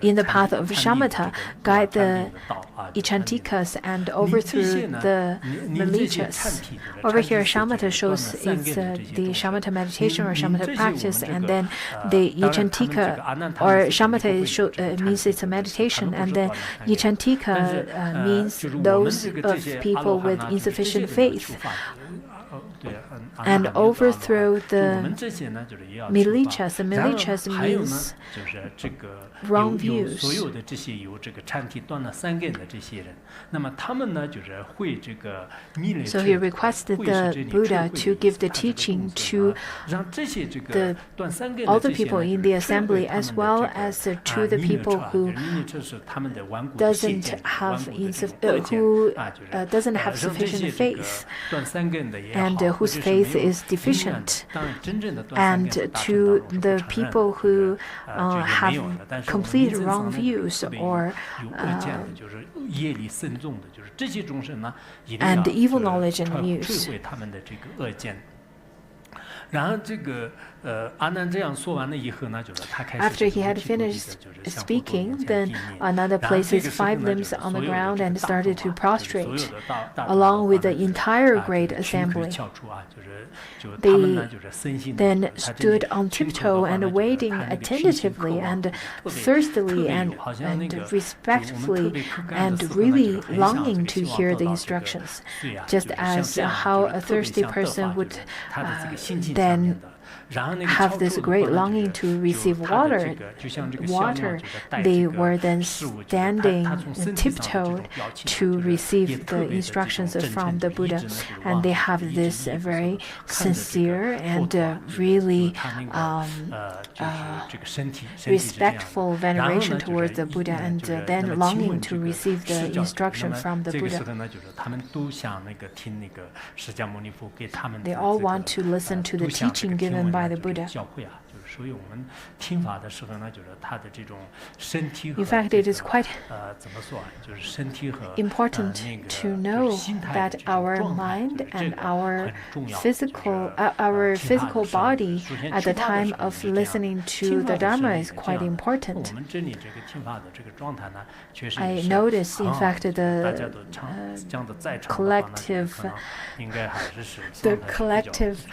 in the path of Shamatha, guide the Ichantikas and overthrow the Malichas. Over here, Shamatha shows it's the Shamatha meditation or Shamatha practice, and then the Ichantika or Shamatha means it's a meditation, and then Ichantika means those of people with insufficient faith, and overthrow the Milichas. The Milichas means wrong views. So he requested the Buddha to give the teaching to all the people in the assembly, as well as to the people who doesn't have sufficient faith and whose faith is deficient, and to the people who have complete wrong views or and evil knowledge and views. After he had finished speaking, then Ananda placed his 5 limbs on the ground and started to prostrate, along with the entire great assembly. They then stood on tiptoe and waiting attentively and thirstily and respectfully and really longing to hear the instructions, just as how a thirsty person would then have this great longing to receive water. They were then standing tiptoed to receive the instructions from the Buddha, and they have this very sincere and really respectful veneration towards the Buddha, and then longing to receive the instruction from the Buddha. They all want to listen to the teaching given by the Buddha. In fact, it is quite important to know that our mind and our physical body at the time of listening to the Dharma is quite important. I noticed, in fact, the collective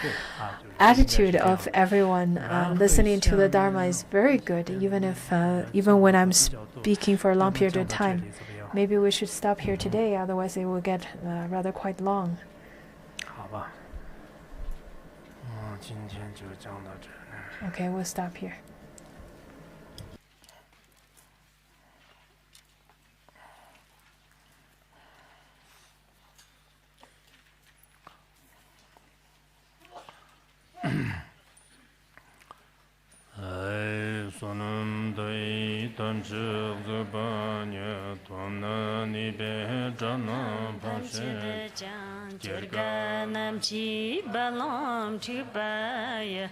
attitude of everyone listening to the Dharma is very good, even when I'm speaking for a long period of time. Maybe we should stop here today, otherwise it will get rather quite long. Okay, we'll stop here. Sonam dai tanche zubanya tona ni be jana pashe Jerganam chi balam chi baya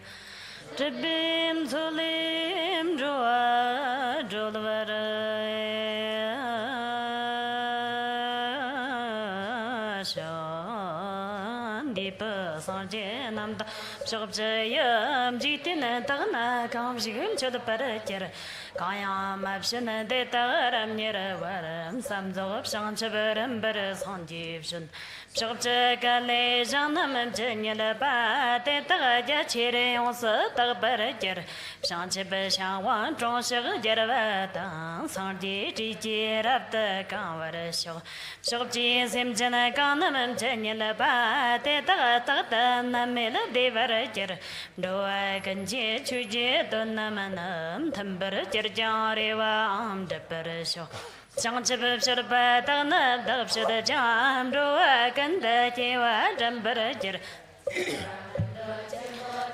Jabim zulim joa jolvara shan di pa san je nam da shab je yam ji tin ta na kam jim chod par cher kaya ma shan de ta ram ni ra waram sam zo shang che ber san ji shan shab je ga le jan nam je ni la ba de ta ja che re on se ta par cher shang che be shang wan zhong shi ge de wa da san ji ji ji rab de ka wa re xiao shab ji sim je na ka nam je ni la ba de ta ta ta na me la de wa re cher do a gan je chu je do na ma nam tham bar cher ja re wa am de par xiao Shang che bab shir ba ta na da shir da jam do a gan da je wa jam bar cher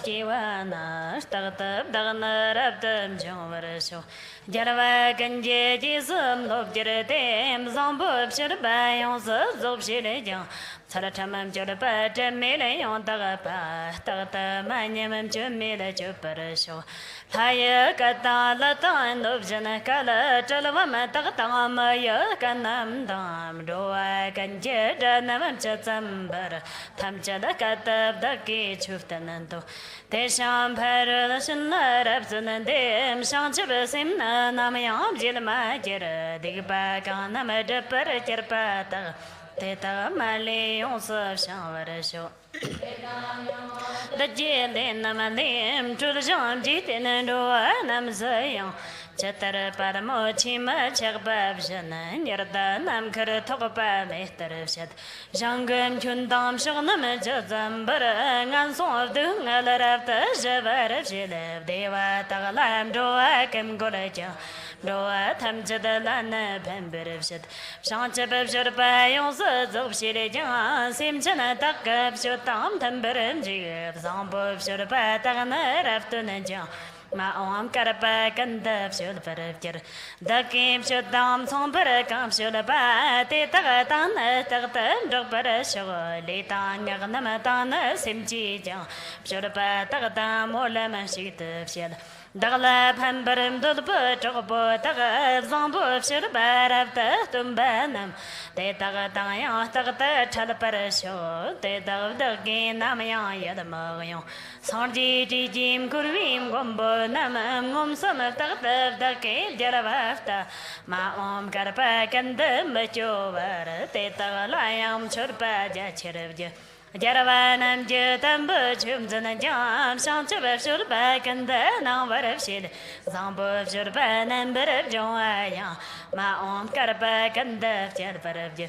Kiwana startup dagna rabdam jomvarsho Jarva ganje jisum lob jirdem zombob shirbayon zob shirjan Saratamam jorba jamile yon dagapa Tagta manyamam jumile juparsho Thaya kata latan lob jana kala Jalvama tagta maya kanam dam Doa ganje janamam chatambar Tam jada katab daki chuftananto Tesham parala shinna rabzunan dem Shang chibasim na namayam jilma jira Digba kanama japar jirpata Teta mali yonsa shang varasho Dajile namalim chulajam jitin doa namzayam Chatar paramo chima chagbab janan Yarda nam kar togba mehtar shat Jangam chundam shagnam jazam bara Ngan sov dung alarabta javar jilev Deva taglam doa kem golaja Doa tham jadalana pambarav shat Shang chabab sharpa yonsa zob shirijan Sim chana takab shotam tambaram jigab Zambov sharpa tagna raftunan jang Ma om karpa kandab shul parabjar Dakim shudam som parakam shul pa Te tagatan tagatan dog parasho Litan yagnamatan simchi jang Shul pa tagatan molam shitab shil Dagla pambaram dulpa chokbo Taga zambu shul parabta tumbanam Te tagatan yang tagata chal parasho Te dagdagi namayang yadamagayong Sarji jim kurvim gombo Namam ngom sama tagtav dake jaravafta Ma om karpa kandam bachovar Te tagalayam churpa jachirvja Jaravanam jitambu chumzana jam Shang chubab shurpa kanda nang varav shil Zambub shurpa nambarav jongayang Ma om karpa kanda jarvaravja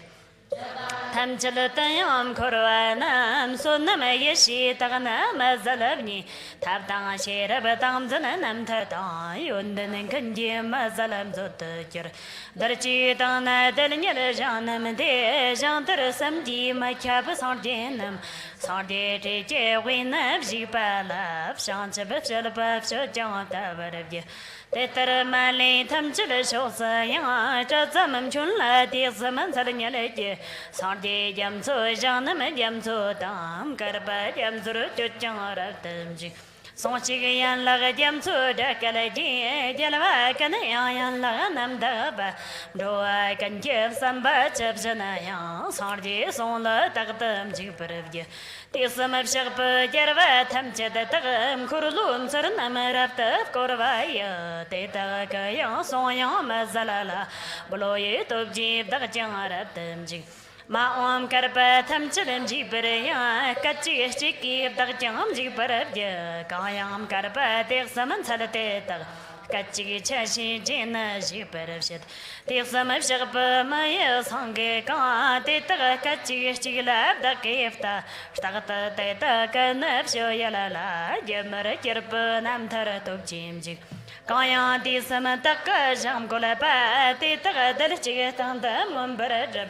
Tam chalatayam korwanam Sunnama yeshi tagana mazalavni Tabdang shirabatam zananam tatang Yundan kanji mazalam zotakir Darchi tangna dalnyar janam de Jantar samji makyab sarjenam Sarje je winab jipalav Shanchab shalabab shojang tavarabya Tetar mali tam chila shosa yang Chazamam chunla di zaman sarnyalaje Sarje jamsu janam jamsu tam Karpa jamsuru chuchang rabdamji Sonchigayan laga jamsu dakalaji Jalva kanayan laga namdaba Doa kanjib samba chabjanayang Sarje sonla tagdam jiparabja Tisamab shagpa jarva tamchada tagam Kurulum sarnam rabtab korvaya Tetagakayang sonyang mazalala Bloye tobjib dagjang rabdamji Ma om karpa tham chalam ji paraya Kachi shiki dagjam ji parabja Kayam karpa tek saman salate tag Kachi chashi jina ji parabshat Tek samab shagpa maya sange ka Te taga kachi shigilab dakifta Shtagta te taga nabsho yalala Jamara kirpa nam thara tobjim jik Kaya di sama taka jam kolapa Te taga dal chigitang da mumbarajab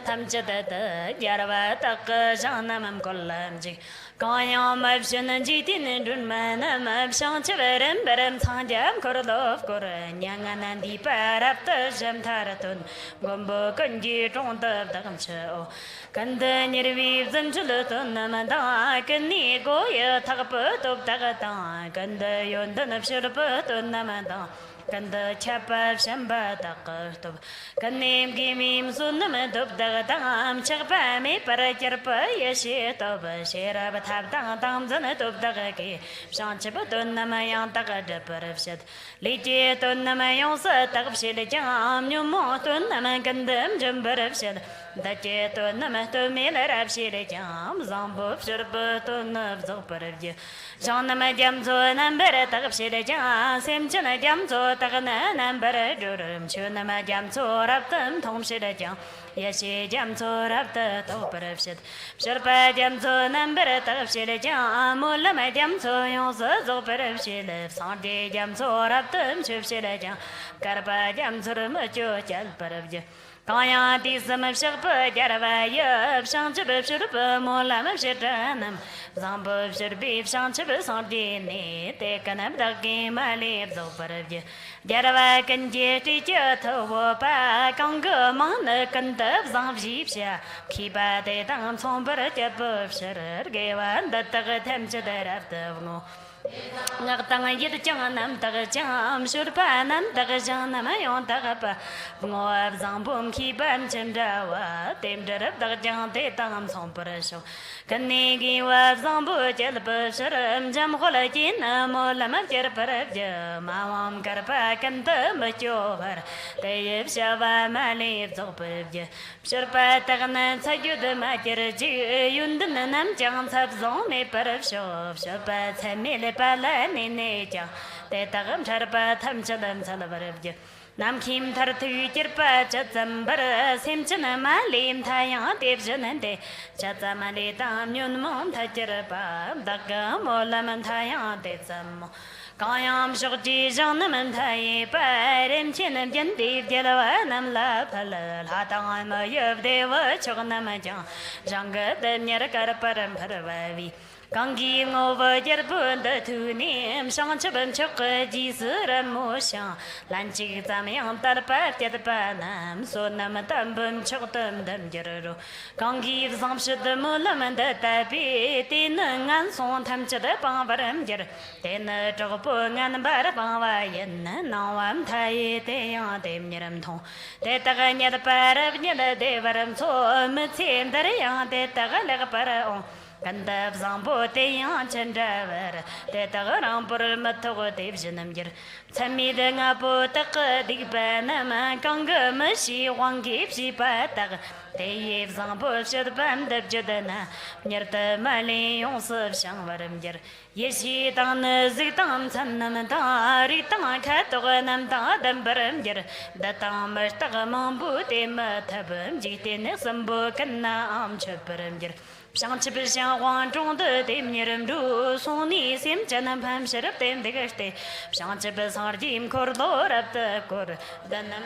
Tamchadata Yarva taka janamam kollamji Kaya mabshan jitin dunmanam Abshan chavaram baram thanjam korlov koran Yanganandi parapta jam taratun Gombo kanji chontab dagam chao Kanda nirviv zamchulatun namada Kani goya thakpa top tagata Kanda yondan abshirpatun namada Kanda chapa shamba taqartub kanim gimim sunnam dub dagam chapa me para charpa yashi tob shera batab dam zan dub dagaki shanchaba tunnamayang tagad parafshat liji tunnamayang sa taqshil jam nyumo tunnam kandam jambarafshat dache tunnam to melarafshil jam zambu shirba tunnab zoparavje janama jam zo number taqshil jam semchana jam zo tagana number durum chunama jam zo raptam thomshil jam yashi jam zo rapta toparafshat shirpa jam zo number taqshil jam mulama jam zo yonsa zoparafshil sande jam zo raptam chupshil jam karpa jam zo macho chal paravje Kaya tisam shirpa jaravaya shanchib shirpa molam shirtanam Zambub shirbi shanchib sandini tekanab dagi malib zoparavya Jarava kanje ticha thawopa kanga mana kantab zamjipsha Kiba de dam sombar jabub shirar gewan dattag temchadaravtavno Nagtang yid chang nam tag cham shurpa nam tag chang nam yon tag pa ngoab zambum ki ban chendawa tem darab tag chang te tam som parasho kanne gi wa zambu chel pa sharam jam khola chin mo lam cher parab ja mawam karpa kanta macho har te yeb shava malib zo parab ja shurpa tag na sajud ma cher ji yund nam chang sab zo me parab sho shurpa chamil pala nene ja te tagam charpa tham chalam salavarabja nam kim thar thu chirpa chatambar semchana malim thaya devjanande chatamale tam yun mom thachirpa dagam olam thaya desam Kayam shokji janam thaye parim chinam jandev jalavanam la phala hatang ma yev deva chognam jang jangat nyar param parvavi Kangi ngova jarbun da tunim shanchaban chokka jisuram moshang lanchik zamyang tarpa tedpanam sonam tambum choktam dam jararo Kangi zamshid mulam da tabi tinangan son tamchada pangvaram jar tena chokpungan bar pangvayan nawam thaye teyang dem nyaram thong tetaga nyad parab nyad devaram so mtsim darayang tetaga lag para Kandab zambo te yang chandavar te tagaram pur matho dev janam jir chami de nga po tak digba nama kanga mashi wangi psi patag te yev zambo shad ban dab jadana nyarta mali yong sab shang varam jir yeshi tan zik tam chanam tari ta khatog nam ta dam baram jir datam tag mambu te mathabam jite sambo kanna am chaparam jir Shanchib shang huang zhong de dim nirim ru song ni sim janam pam shirab dem de gashte Shanchib sar jim kor lo rab de kor danam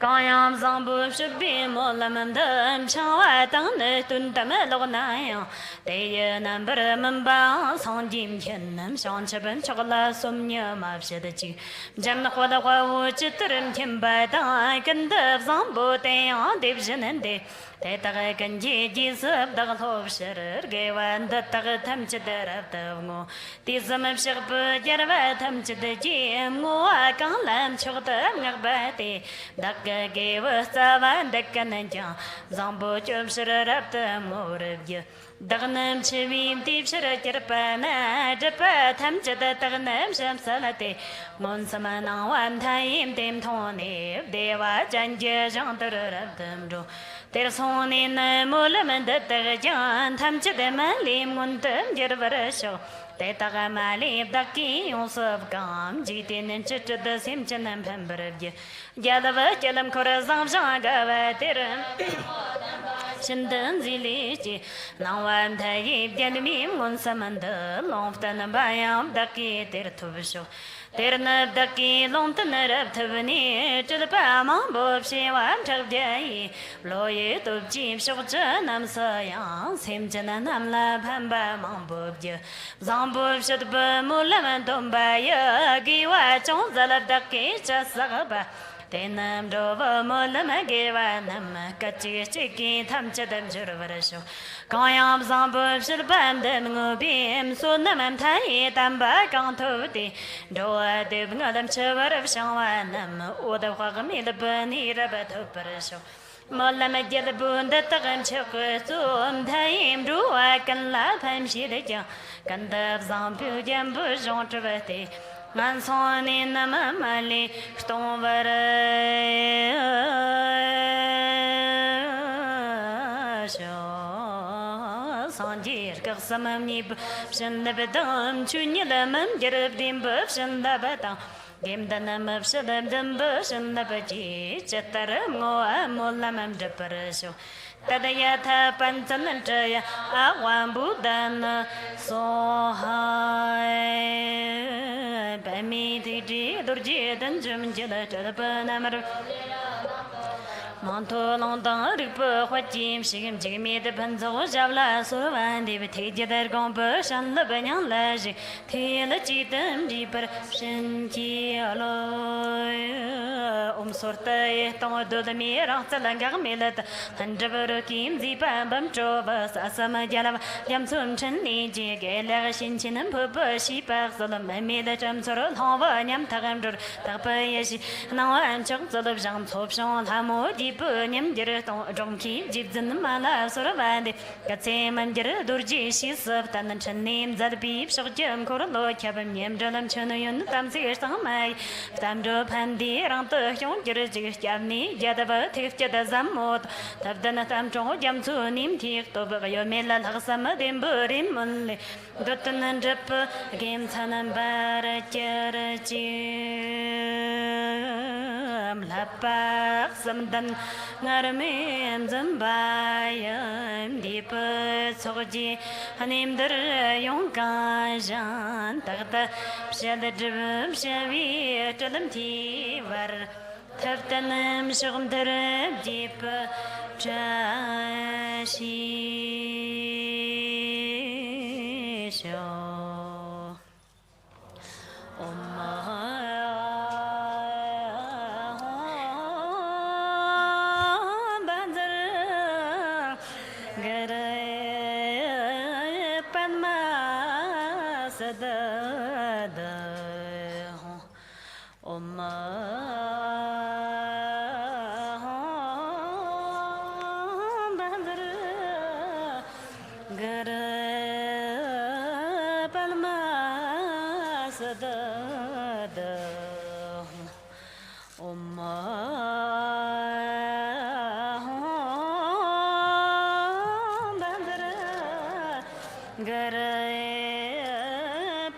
Kayam zambu shubbi molam dam chawa tang ne tun tam lo na yang de ye nam bar man ba sang jim chen nam shanchib chogla som nya ma shid ji jam na khoda wa wu chitrim tim ba da kan de zambu te ya dev janan de te taga kanji ji sab dag thob sharar gewan da tag tham chadar tav ngo ti zamam shig bu jarwa tham chad ji ngo kang lam chog ta ngak ba te dak ge wa sawan dak kan ja zambo chom sharar tam ngo rab Dagnam chivim tip shara kirpana japa tham chada dagnam sham salate mon samana wan thaim tem thone deva janje jang tarab damro ter sone na mulam da jan tham chada malim mon tam jarvarasho te taga malib dakki yosab kam jiten chada sim chanam pambarabje jadava chalam khorazam jaga va teram Shindan zilichi Nawam thayib janmim gun samanda Lomftan bayam daki ter tubsho Ter nab daki lomtan rab tubni Chilpa mambob shiwam chabjayi Loye tubjib shokcha nam sayang Simchana nam la bhamba mambob ja Zambob shadba mulam dombaya Giwa chong zalab daki chasagaba Tenam Dova Molama Gevanam, Kachiki, Tamchadam Jurvarasho. Kayam Zambu Shilbam Demubim, Sunamam Tai, Tamba Kantoti, Doa de Bungadam Chavar of Shawanam, or the Wagami, the Bunny Rabat Operation. Molama get the boon that the Ganchakasum, Taim, do I can laugh, I'm Shilja, Kandab Zambu Jambu, Jean Travati. Manson in the Mamali, Stonver Sanjir, Karsamamnib, Shandabadam, Chunilamam, Gerabdim Buffs and the Bata. Game the name of Shadab Dumbus and the Baji, Chataram, Molamam de Parasho. Tadayata Pantanantaya, Awan Buddha, so high. Bami Tiji, Durji, Dunjum Jilla, Tadapanamar. Monto longtemps, Ripper, what Jim, Shim, Jimmy, the Penzo, Javla, Sovan, David, their Gombush, and the Banyan Laji, Till the Cheatham, deeper, Shinji, Alloy, Sorte, Tomo the Mira, Salangar Millet, and Javarokim, Zipa, Bam Trovas, Asama Jalav, Yamsum Chani, Jigela, Shinchin, and Papa, Sheepa, Solam, made the Jam Soro, Hova, Yam Tagamdur, Tapayashi. Now I'm Chuck of Jam Topshon, Hamo, Punyam Dirton, Jonki, Jibson, Mala, Soravandi, Katsam and Durji, she served and Chanim, Zadbeep, Shojam, Korolo, Cabin, Yam, Jalam Chanayan, Tamsir, Samai, Tamdo Pandi, Ranta, Yon, Jirji, Yamni, Yadava, Tif Jadazamot, Tavdanatam, Jam Tunim, Tif, over your Mela, Hasama, Dimburim, only, Dutton and Jep, Game Tanam Bara, Lapak, Samdan. Naramin Zambayam Deepa Soji Hanimdar Yonkajan Tata Shadadrib Shavi Talam Tivar Taftanam Shumdarab Deepa Chashi Sho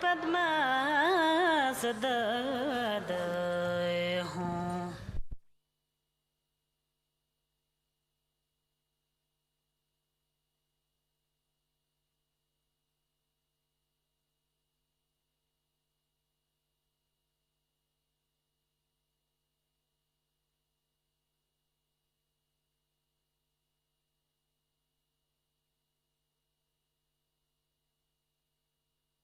Padma Sada